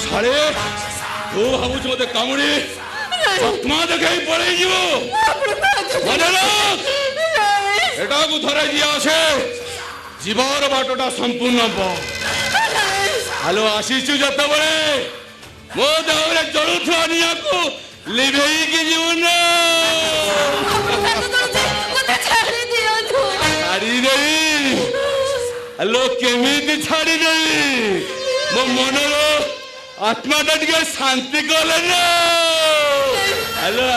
ଛାଡ଼େ ତୁ ଭାବୁଛୁ ମତେ କାମୁଡ଼ି ଚକମା ଦେଖେଇ ପଳେଇ ଯିବ ମନେ ରଖ ଏଟାକୁ ଥରେ ଯିଏ ଆସେ ଯିବାର ବାଟଟା ସମ୍ପୂର୍ଣ୍ଣ ଆଲୋ ଆସିଛୁ ଯେତେବେଳେ ମୋ ଦେହରେ ଜଳୁଥିବା ନିଆଁକୁ ଲିଭେଇକି ଯିବୁ ନା ଛାଡ଼ିଦେବି ଆଲୋ କେମିତି ଛାଡ଼ିଦେବି ମୋ ମନର ଆତ୍ମାଟା ଟିକେ ଶାନ୍ତି କଲେ ନା ଆଲୋ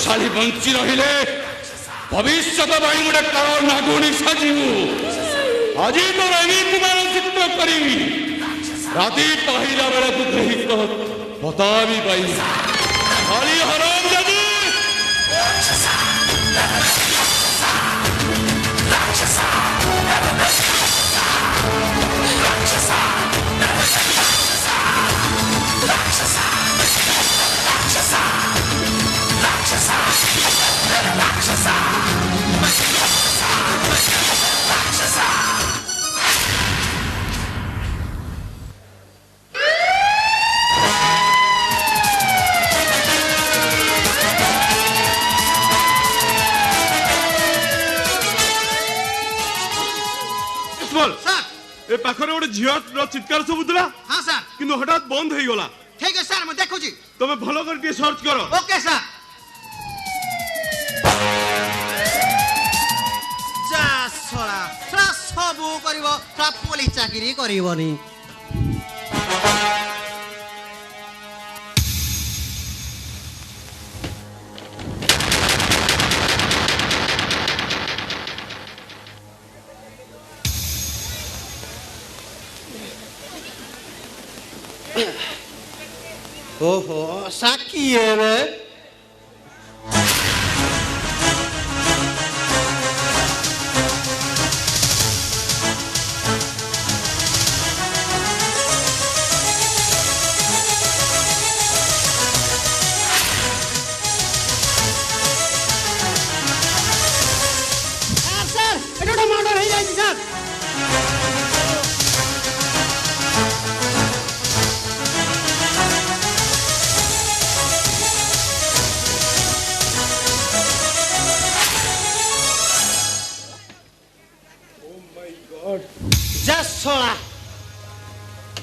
शाली बंची रहिले भविष्य गोटे कारण नागुणी साजिबू आज तो एमती मानसिक करी राति पहला बेला कही बता भी पाई खाली हराम जदी ए पाखरे गोटे झील चित्कार सुबुला हाँ सर किंतु हठात बंद हो गला ठीक है सर मैं देखुची तमे भलो कर सर्च करो ओके सर जा सरा सरा सबू करिवो सरा पुलिस चाकरी करिवनी ओहो साकी है रे सर एटा मर्डर हो जाई सर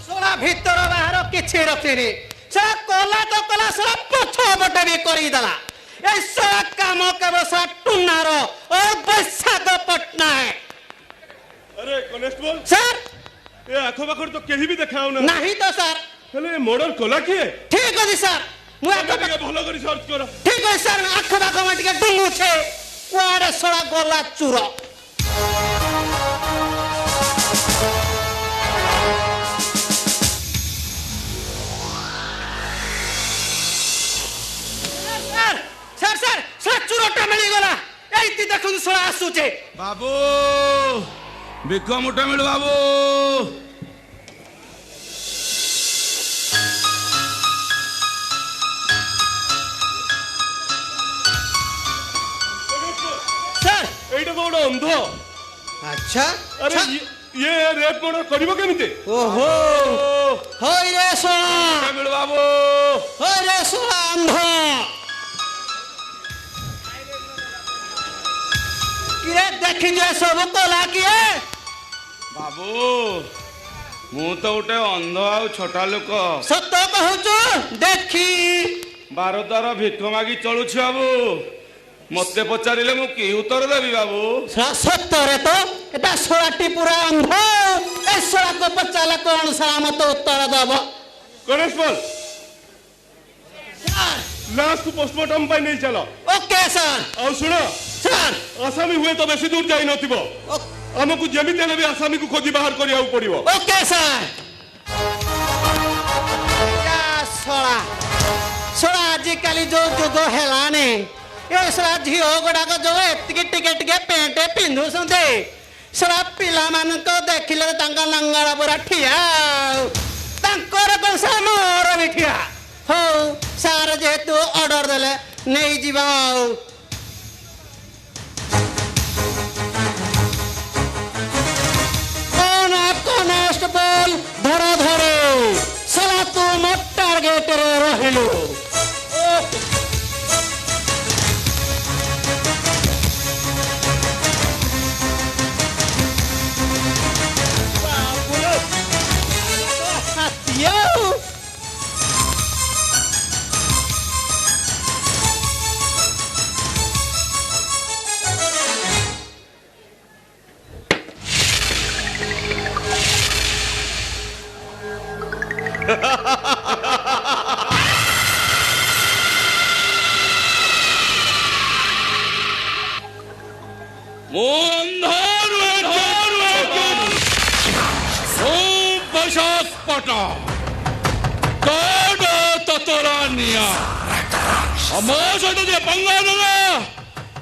सोला भीतर बाहर किछि रखिनी से कोला तो कोला से पछ बटे भी करी दला ए सब काम केवल सा टुनार ओ बैसाख पटनायक अरे कॉन्स्टेबल सर ए आखो पाखर तो केही भी देखाओ ना नहीं तो सर हेले मर्डर कला किए ठीक अछि सर मु ଟିକେ ଭଲ କରି ସର୍ଚ୍ଚ କର ठीक अछि सर आख पाख में टिके डुंगु छे कुआडे सळा गला चूर सर सर सर चूरटा मिली गला एइति देखु सळा आसुचे बाबू भिख मुठा मिलू बाबू सर एइटा कोड अंध अच्छा अरे ये रेप मर्डर करिवो केमिते ओहो होय रे सळा मिलू बाबू होय रे सळा अंध किए देखि जे सब कला किए बाबू मु तो उठे अंध आ छोटा लोक सत कहूचु देखि बार द्वार भिख मागी चलुछि बाबू मते पचारिले मु की उत्तर देबी बाबू सत्तरे तो एटा सोलाटी पूरा अंध ए सोला को पचाला कोन साला मत उत्तर दब कॉन्स्टेबल लाश को पोस्टमार्टम पे नहीं चलो ओके सर और सुनो सर आसामी हुए तो बेसी दूर जाई नथिबो हमकु जेमिते ले भी आसामी को खोजी बाहर करिया पड़िबो ओके सर या सोला सोला आज काली जो जुग हेलाने ए सोला झियो गुडाक जो एतिके टिके टिके पेंटे पिंधु संदे सोला पिला मान को देखिले तांका लंगड़ा पूरा ठिया तांकर को सामोर भी ठिया हो सार जेतु ऑर्डर देले नहीं जीवा कॉन्स्टेबल धरो धरो साला तू मत टारगेट रे रहिलु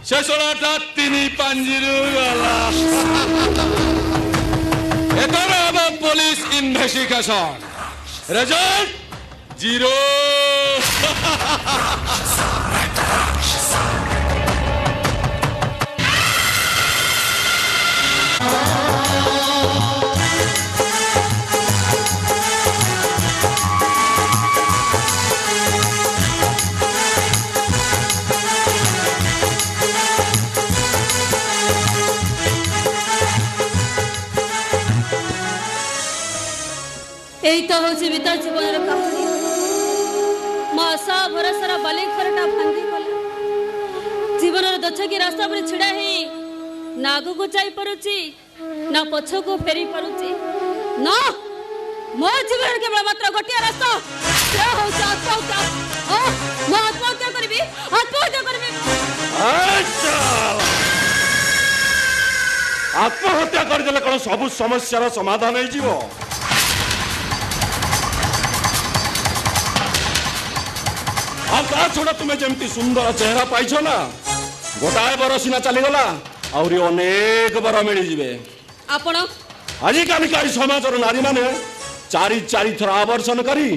शेषराटा तीन पांजिरु गला एतर अब पुलिस इन्वेस्टिगेशन रिजल्ट 0 यही तो हूँ बीता जीवन कहानी मो आशा भरोसा बाली घरटा भांगी गला जीवन दछकी रास्ता पर छिड़ा ही ना आग को जाई पारुची ना पछ को फेरी पारुची ना मो जीवन केवल मात्र गोटिया रास्ता से हो आत्महत्या मो आत्महत्या करबी आत्महत्या करदेले कौन सब समस्या समाधान हो जीवो छोड़ा तुम्हें जमती सुंदर चेहरा पाइछ ना गोटाए बर सीना चलीगला आहरी अनेक बर मिलଯିवे आपण आजिकाली समाज नारी माने चारि चारि थर आवर्षण करी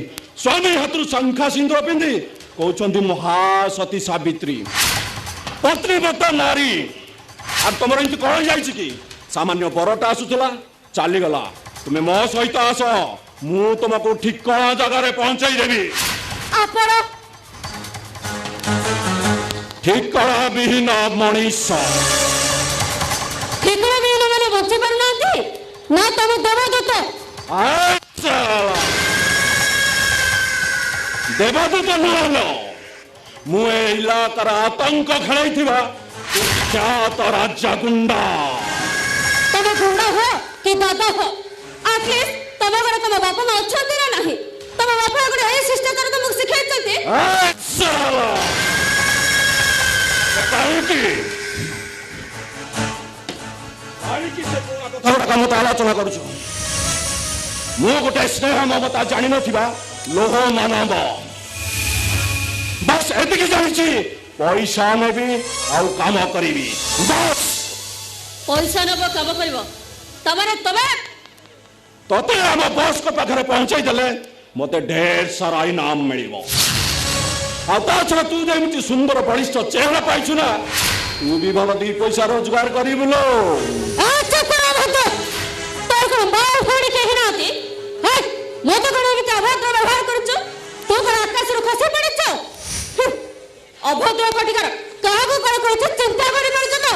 स्वामी हाथरू शंखा सिंदूर पिंधि कहते महासती सावित्री पत्नीव्रत नारी आ तुम कौन जाइए सामान्य बरटा आसूला चलीगला तुम्हें मो सहित आस मु तुमको ठिकाना जगार पहुंचाई देवी ठिकाना विहीन मनीष ठिकाना विहीन माने बच्चे पारना ना तुम देवदूत देवदूत नुह मु इलाकार आतंक खेल ख्यात राजा गुंडा तुम गुंडा हो कि दादा हो आखिर तुम घर तुम बापा माँ अच्छा ना नहीं ତମ ବାପା ଗୋଟେ ଏଇ ଶିଷ୍ଟାଚାର ତମକୁ ଶିଖାଇଛନ୍ତି? ମତେ ଆଲୋଚନା କରୁଛୁ? ମୁଁ ଗୋଟେ ସ୍ନେହ ମମତା ଜାଣିନଥିବା ଲୋହ ମାନବ। ବାସ୍ ଏତିକି ଜାଣିଛି, ପଇସା ନେବି ଆଉ କାମ କରିବି। ବାସ୍ ପଇସା ନେବ, କାମ କରିବ। ତମେ ତତେ ଆମ ବସ୍ଙ୍କ ପାଖରେ ପହଞ୍ଚାଇ ଦେଲେ ମତେ ଢେର ସାରା ଇନାମ ମିଳିବ। ଆଉ ତା ଛଡା ତୁ ଯେମିତି ସୁନ୍ଦର ବଳିଷ୍ଠ ଚେହେରା ପାଇଛୁ ନା, ତୁ ବି ଭଲ 2 ପଇସା ରୋଜଗାର କରିବୁ ଲୋ। ତୋର କଣ ବାଳ ଫାଡ଼ି କେହି ନାହାନ୍ତି? ମତେ କଣ ଏମିତି ଅଭଦ୍ର ବ୍ୟବହାର କରୁଛୁ? ତୁ କଣ ଆକାଶରୁ ଖସି ପଡ଼ିଛ? ଅଭଦ୍ର କଟିକାର କାହାକୁ କଣ କରୁଛୁ ଚିନ୍ତା କରିପାରୁଛ ତ?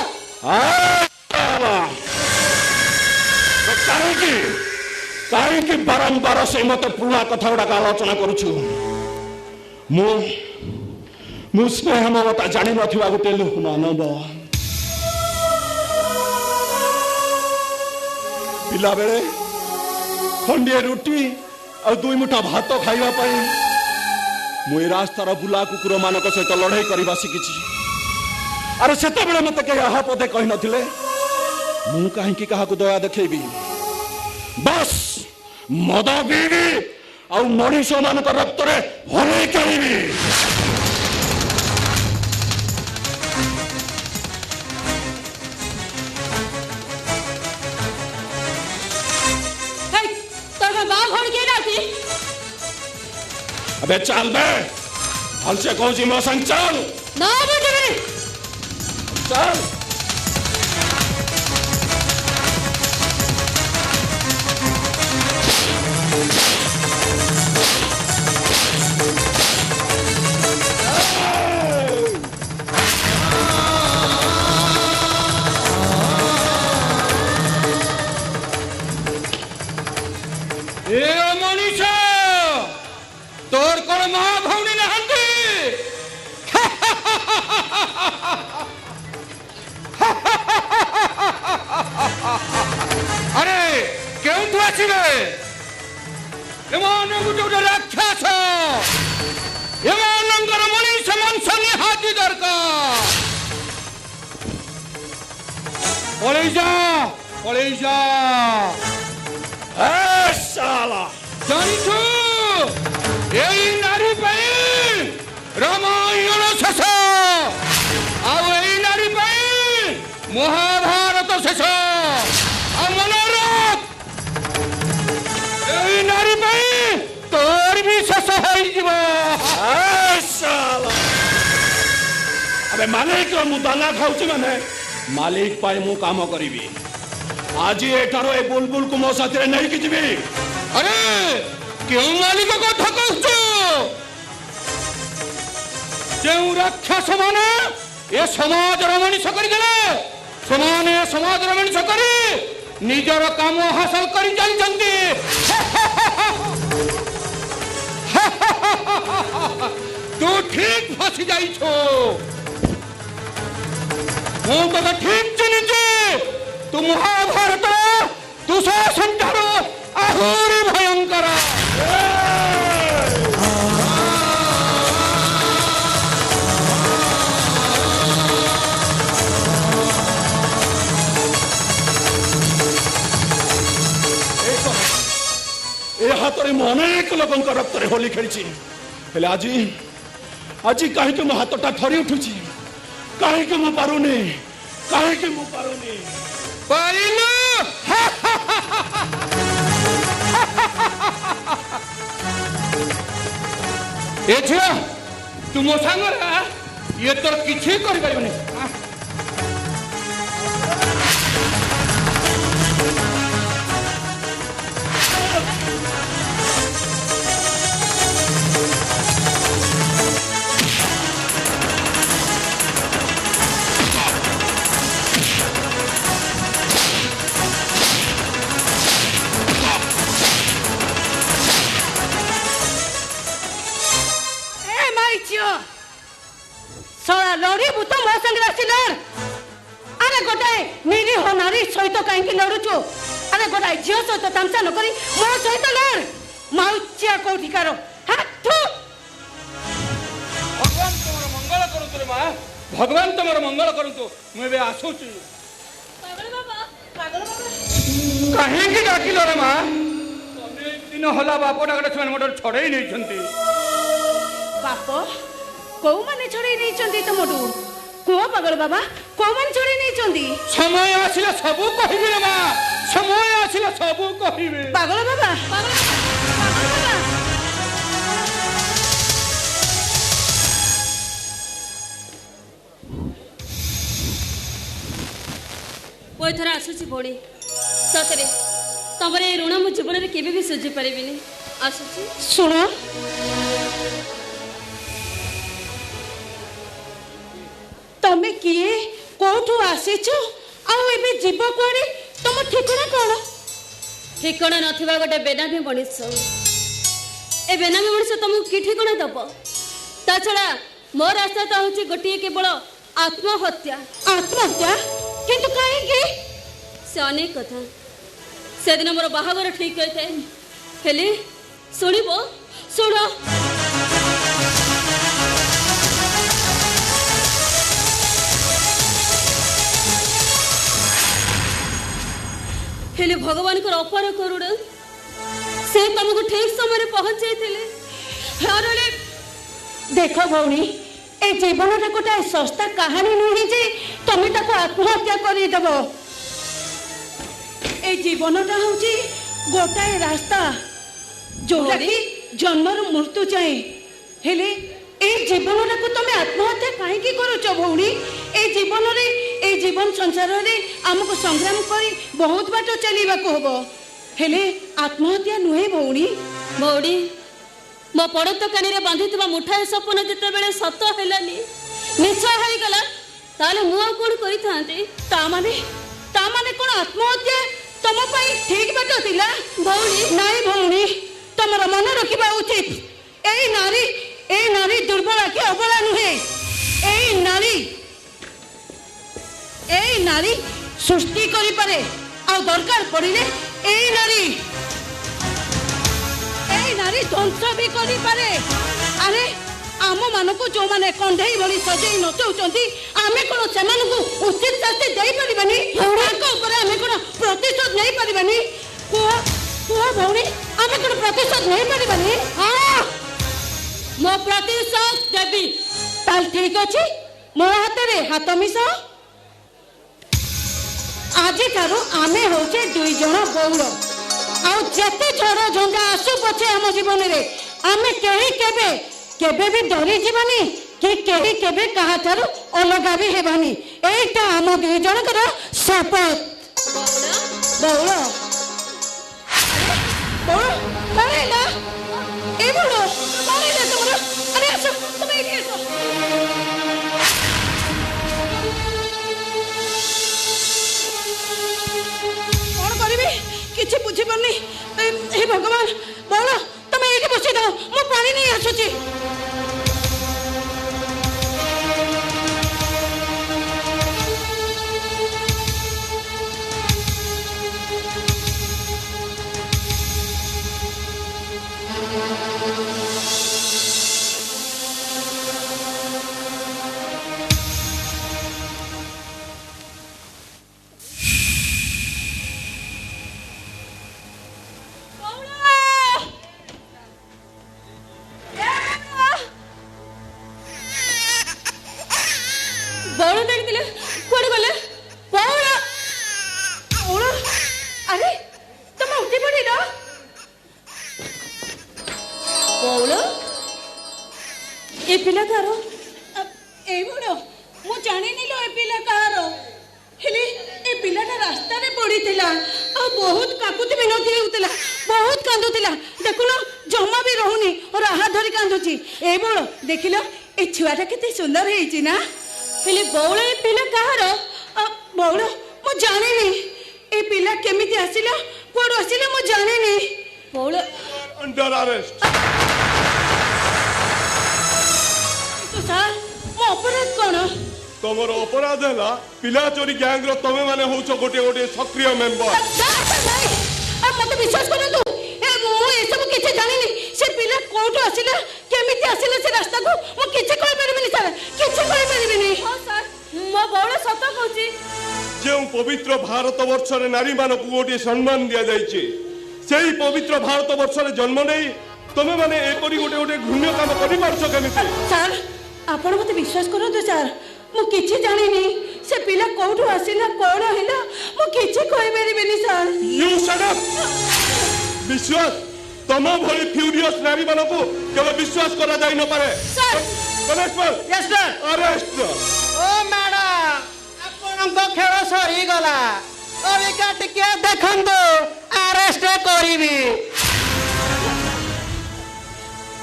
କାହିଁକି ବାରମ୍ବାର ସେ ମତେ ପୁରୁଣା କଥା ଗୁଡାକ ଆଲୋଚନା କରୁଛୁ? ମୁଁ ସ୍ନେହ ମମତା ଜାଣିନଥିବା ଗୋଟେ ଲୋକ ମାନବ। ପିଲାବେଳେ ଖଣ୍ଡିଏ ରୁଟି ଆଉ 2 ମୁଠା ଭାତ ଖାଇବା ପାଇଁ ମୁଁ ଏ ରାସ୍ତାର ବୁଲା କୁକୁର ମାନଙ୍କ ସହିତ ଲଢେଇ କରିବା ଶିଖିଛି। ଆରେ ସେତେବେଳେ ମତେ କେହି ଆହା ପଦେ କହିନଥିଲେ। ମୁଁ କାହିଁକି କାହାକୁ ଦୟା ଦେଖେଇବି? ବାସ୍ ମଦ ପିଇବି ଆଉ ମଣିଷ ମାନଙ୍କ ରକ୍ତରେ ହରେଇ ଖେଳିବି। अबे चल बे, भलसे कौन मो संग चल। ना बेटे चल। तोर कौन महाभौनी नहंती? अरे क्यों तू आसिबे? एमान गुटे राक्षस, एमानंकर मनीष मंस निहाती दरकार। पळेई जा ए साला जानिछु এই নারী পাই রামায়ণ শেষ, ଆଉ এই নারী পাই মহাভারত শেষ। ଆଉ মনোরথ এই নারী পাই তোর ବି ଶେଷ ହୋଇଯିବ। अबे मालिक मु दाना खाऊची माने मालिक पाई मु काम करिबी। आज एठारो ए बुलबुल को मो साथी नहीं कि जीवी। अरे क्यों मालिक कथा कहछु? जो राक्षस माने ए समाज मनीष करदेले, समाने समाज मनीष करी निजर काम हासिल कर जाइछन्ति। तू ठीक फसी जाइछो। मु तो ठीक चिन्हिछि, तू महाभारत दुशासन ठारू आहुरी भयंकर। ए हाथ में अनेक लोक रक्त होली खेली, आज कहीं मो हाथटा थरी उठुची, कहीं मु पारुनी, कहीं मु पारुनी। पारिलु ए झिया तू मो सांगरा ये तोर किछि करि परिबनी। सला लड़ी बुतो मो संग रासी लड़। अरे गोटाए निरीह नारी सहित कहीं लड़ुचु? अरे गोटाए झील सहित तामसा न करी मो सहित लड़। माउचिया को କୋଉଠିକାର ହାତ भगवान तुमर मंगल करतु रे माँ भगवान तुमर मंगल करतु मुझे आसूची पागल बाबा कहीं डाकिल रे माँ दिन हला बाप डाकटे से मोटर छड़े नहीं बाप कौ माने छड़े नहीं तुमठू कुह पागल बाबा कौ माने छड़े नहीं समय आसिले सबू कहिबे रे माँ समय आसिले सबू कहिबे पागल बाबा पागल बाबा कोई थर आसुची भोणी सतरे तमरे ए ऋण मो जीवन में केबे भी सुझी परिबिनी आसुची सुनो तमे किए कोठू आसीचो आ एबे जीव कोड़े तुम ठिकना कोन ठिकना नथिबा गोटे बेनामी मनीष ए बेनामी मनीष तुमको कि ठिकना दब ता छड़ा मो रास्ता तो होची गोटे केवल आत्महत्या आत्महत्या किंतु काहे के से अनेक कथा से दिन मोर बाहागर ठीक होता है हेले सुनिबो सुनो हेले भगवान को अपार करुण से तुमको ठीक समय पहुंचे थे देख भौणी ए जीवन गोटे सस्ता कहानी नुहे जे तुम आत्महत्या करदेव ए जीवनटा हूँ गोटाए रास्ता जोटा कि जन्म मृत्यु चाहे हेले ए जीवन को तुम आत्महत्या कहीं करुच भौणी ए जीवन संसार रे आमको संग्राम कर बहुत बाट चलवा हम हेले आत्महत्या नुहे भौणी भौणी मो पड़त कानी रे बांधी मुठाए सपन जिते बेले सत हेलानी मिछ हो गला ताले मु कोन करि थांती ता माने कोन आत्महत्या तुम ठीक बाट थिला भौणी नाई भौणी तुमर मन रखिबा उचित ए नारी दुर्बला के अबला नुहे ए नारी सृष्टि करि पारे आ दरकार पड़िले ए नारी ध्वंस भी करि पारे अरे आम मानकु जो माने कंधेई भली सजेई नचौचंती आमे कोन सेमानकु उचित शास्ति देई परिबानी ताको ऊपर आमे कोन प्रतिशोध नै परिबानी को भौणी आमे कोन प्रतिशोध नै परिबानी हां मो प्रतिशोध देबी ताल ठीक अछि मो हाथ रे हाथ मिसा आज ठारू आमे होचे दुई जण बौल आ जेते झड़ झंडा आसु पछे हम जीवन रे आमे केही केबे भी डरी जीवानी कि केही केबे कहा थारू अलगा भी हेबानी एटा हम दुई जणकर शपथ बौल करेला ए बौल करेला तुमरा अरे आसो तुम एठी आसो कौन करिबे किछि बुझी परनी हे भगवान बौल तुम एठी बसि जाओ मु पानी नहीं आसुची ए पिला कार ए बड़ मु जानी लो ए पिला कार हेले ए पिलाटा रास्ता रे पड़ीला आ बहुत काकुति मिनती होतला बहुत कांदुतला देखुनो जमा भी रहूनी और आहा धरी कांदुची ए बड़ देखिलो ए छुआटा केते सुंदर हेची ना हेले बौळ ए पिला कार बौळ मु जानी ए पिला केमिति आसिला कोड आसिला मु जानी बौळ अंडर अरेस्ट सर मो अपराध कोन तमर अपराध है पिला चोरी गैंग रो तमे माने होछ गोटे गोटे सक्रिय मेंबर अब मत विश्वास करन तू ए मु ए सब किछ जानिनी से पिला कोठो आसिला केमिति आसिले से रास्ता को मु किछि कहि परिबिनी सर किछि कहि परिबिनी हां सर मो बौला सत कहूची जो पवित्र भारत वर्ष रे नारी मानक गोटे सम्मान दिया जाइछे सेही पवित्र भारत वर्ष रे जन्म नहीं तमे माने एपरी गोटे गोटे घृण्य काम करि पारछो केमिति सर आपण मते विश्वास करतो सर मु किछि जानिनी से पिला कोठो आसिला कोन हैला मु किछि कहि परिबिनी सर यू शट अप विश्वास तम भली फ्यूरियस नारी मानक केवल विश्वास करा जाई न पारे सर कनेक्टर यस सर अरेस्ट ओ मैडम आपनको खेल सरी गला अबिका टिके देखंतु अरेस्ट करिबी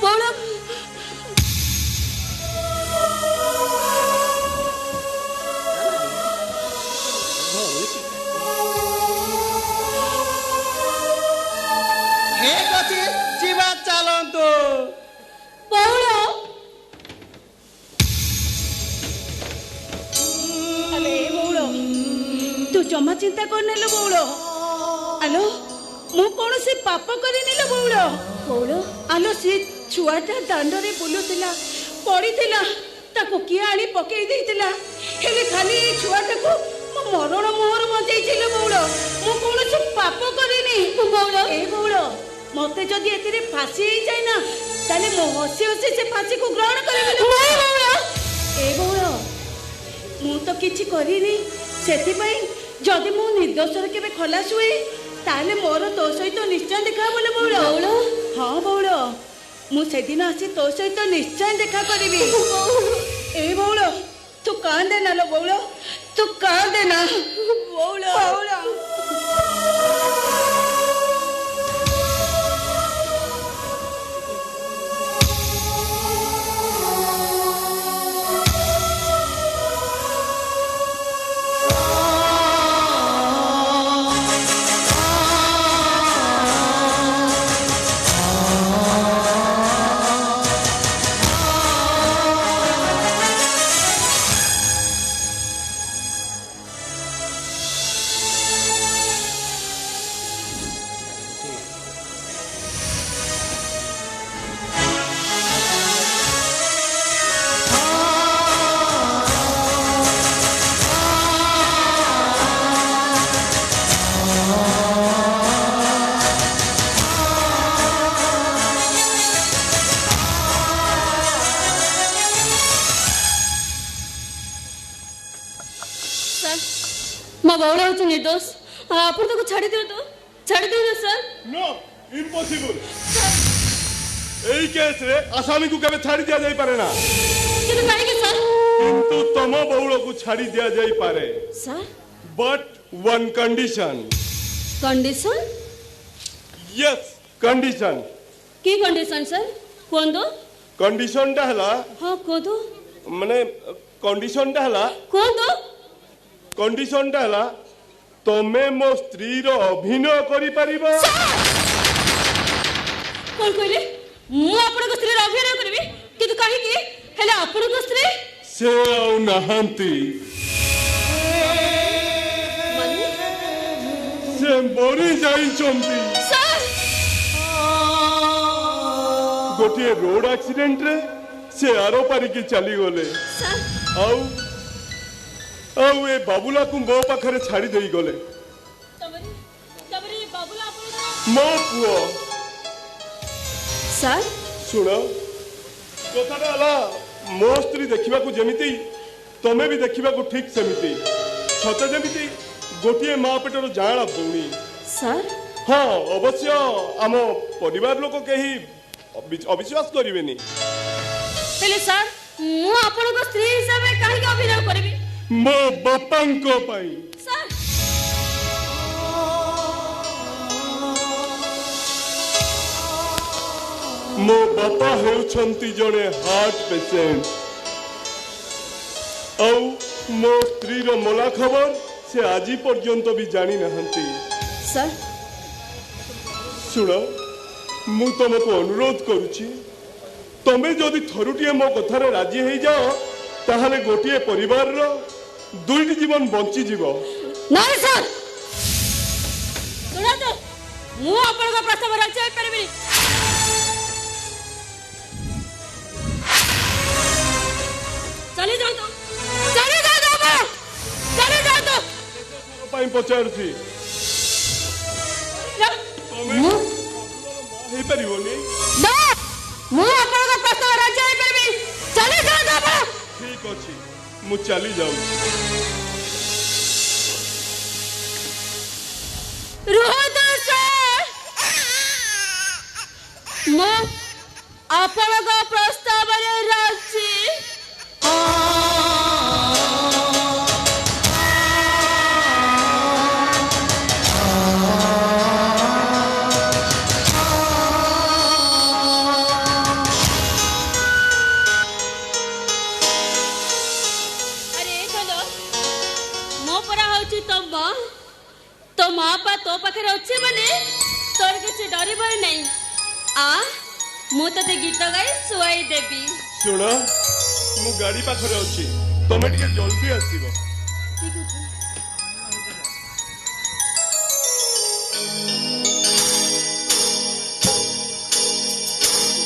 बौला हे कथि जीवा चलंतु बौला अरे बौला तू जमा चिंता करने लो बौला आलो मु कौन से पाप करनी लो बौला बौला आलो से छुआटा दांडरे बुलुतिला पड़ीतिला ताको किए आनी पकई देइतिला हेले खाली छुआटा को मरण मोहर बजाइছিল बौला मु कौन से पाप करनी बौला ए बौला मते जदि एतिरे फांसी ही जाय ना ताले मो हसी हसी से फांसी को ग्रहण करबे नहीं बौला ए बौला मु तो किछि करिनी सेति पई जदि मु निर्दोष रे केबे खलास हुई ताले मोर तो सहित निश्चय देखा बोले बौला बौला हां बौला मु सेदिन आसी तो सहित निश्चय देखा करबी ए बौला तू कांदे ना लो बौला तू कांदे ना बौला बौला मो बौला हो निर्दोष आप छाड़ी दियो तो छाड़ी दियो सर नो इम्पॉसिबल एई केस रे आसामी को केबे छाड़ी दिया जाई पारे ना किंतु काहे के सर किंतु तम बौलो को छाड़ी दिया जाई पारे sir but one condition condition yes condition की कंडीशन सर कोन दो कंडीशन टा हला हां को दो माने कंडीशन टा हला कोन दो कंडीशन टा हला तमे मो स्त्री रो अभिनय करि परिबो कोन कहले मु आपन को स्त्री रो अभिनय करबी किंतु काहे की हेले आपन को स्त्री से औ नहंती माने से मरी जाई चंती सर गोटे रोड एक्सीडेंट रे से आरो पारी की चली गले सर आउ आउ ए बाबूला को मो पाखरे छाड़ी देई गले तबरी बाबूला आपन मो पुओ सर सुन कथाटा हला मो स्त्री देखिबा को जेमिति तमे भी देखिबा को ठीक सेमिति सते जेमिति गोटिए मां पेटर जाळा भौणी सर हाँ अवश्य आम परिवार लोक कहीं अविश्वास करेनि हेले सर मु आपन को स्त्री हिसाब में काहे के अभिनय करबी मो बापांको पाई सर मो बापा हेउछंती जने हार्ट पेशेंट औ मो स्त्री रो मोला खबर से आजी पर्यंत भी जानी नहंती सर सुनो मु तुमको अनुरोध करुची तमे जदि थरुटिए मो कथारे राजी हो जाओ ताहले गोटिए परिवार रो दुईटी जीवन बंची जीवो नहीं सर सुना तो मु आपन को प्रस्ताव राजी होई परबी पचारुछि ମୁଁ हे परिबोनी ନା ମୁଁ ଆପଣଙ୍କ ପ୍ରସ୍ତାବ ରାଜି ହେଇପାରିବି। ଚାଲି ଯାଆନ୍ତୁ ଆପଣ। ठीक अछि मु चली जाऊ ରୁହନ୍ତୁ ସାର୍। ମୁଁ ଆପଣଙ୍କ ପ୍ରସ୍ତାବରେ ରାଜି। तो माँ पा तो पाखे अच्छे माने तोर किसी डरबार नहीं आ मु तते गीत गाई सुआई देबी। सुन मु गाड़ी पाखरे अछि तमे टिके जल्दी आसीबो। ठीक अछि।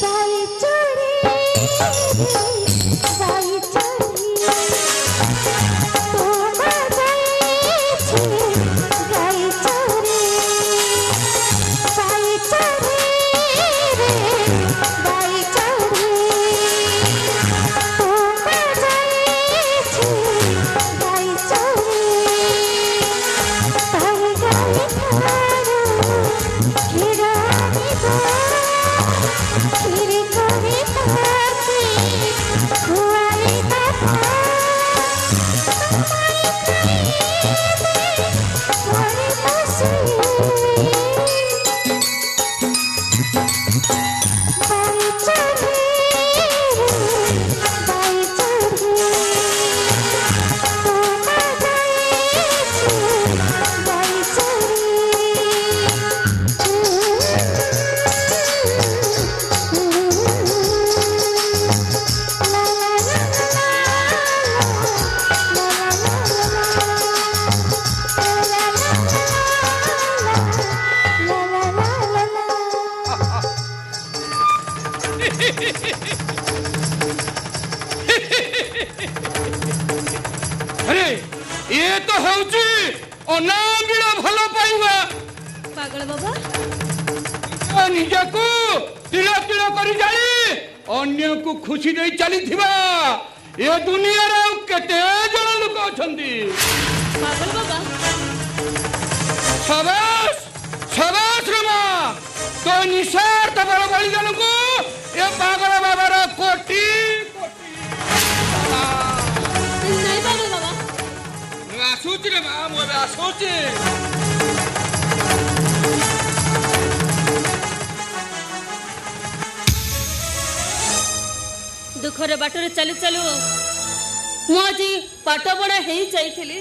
बाई चढ़ी अरे ये तो होउची अनाबिल भल पाइबा। पागल बाबा निजको तिल तिल करी जाई अन्य को खुशी दे चली थिबा ये दुनिया रे केते जण लोक अछंती। पागल बाबा शाबाश शाबाश रमा तो निशार्थ बल बलि जन को ये पागल बाबा रा कोटी नहीं पागल बाबा आसुची रे बा मो आसुची। दुखर बाटर चलु चलु मु आज पाठ पढ़ा हो जाइली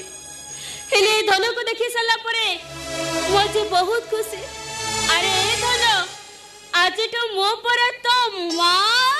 हेले धन को देखी सारा परे मु आज बहुत खुशी। अरे धन आज तो मो पर तो माँ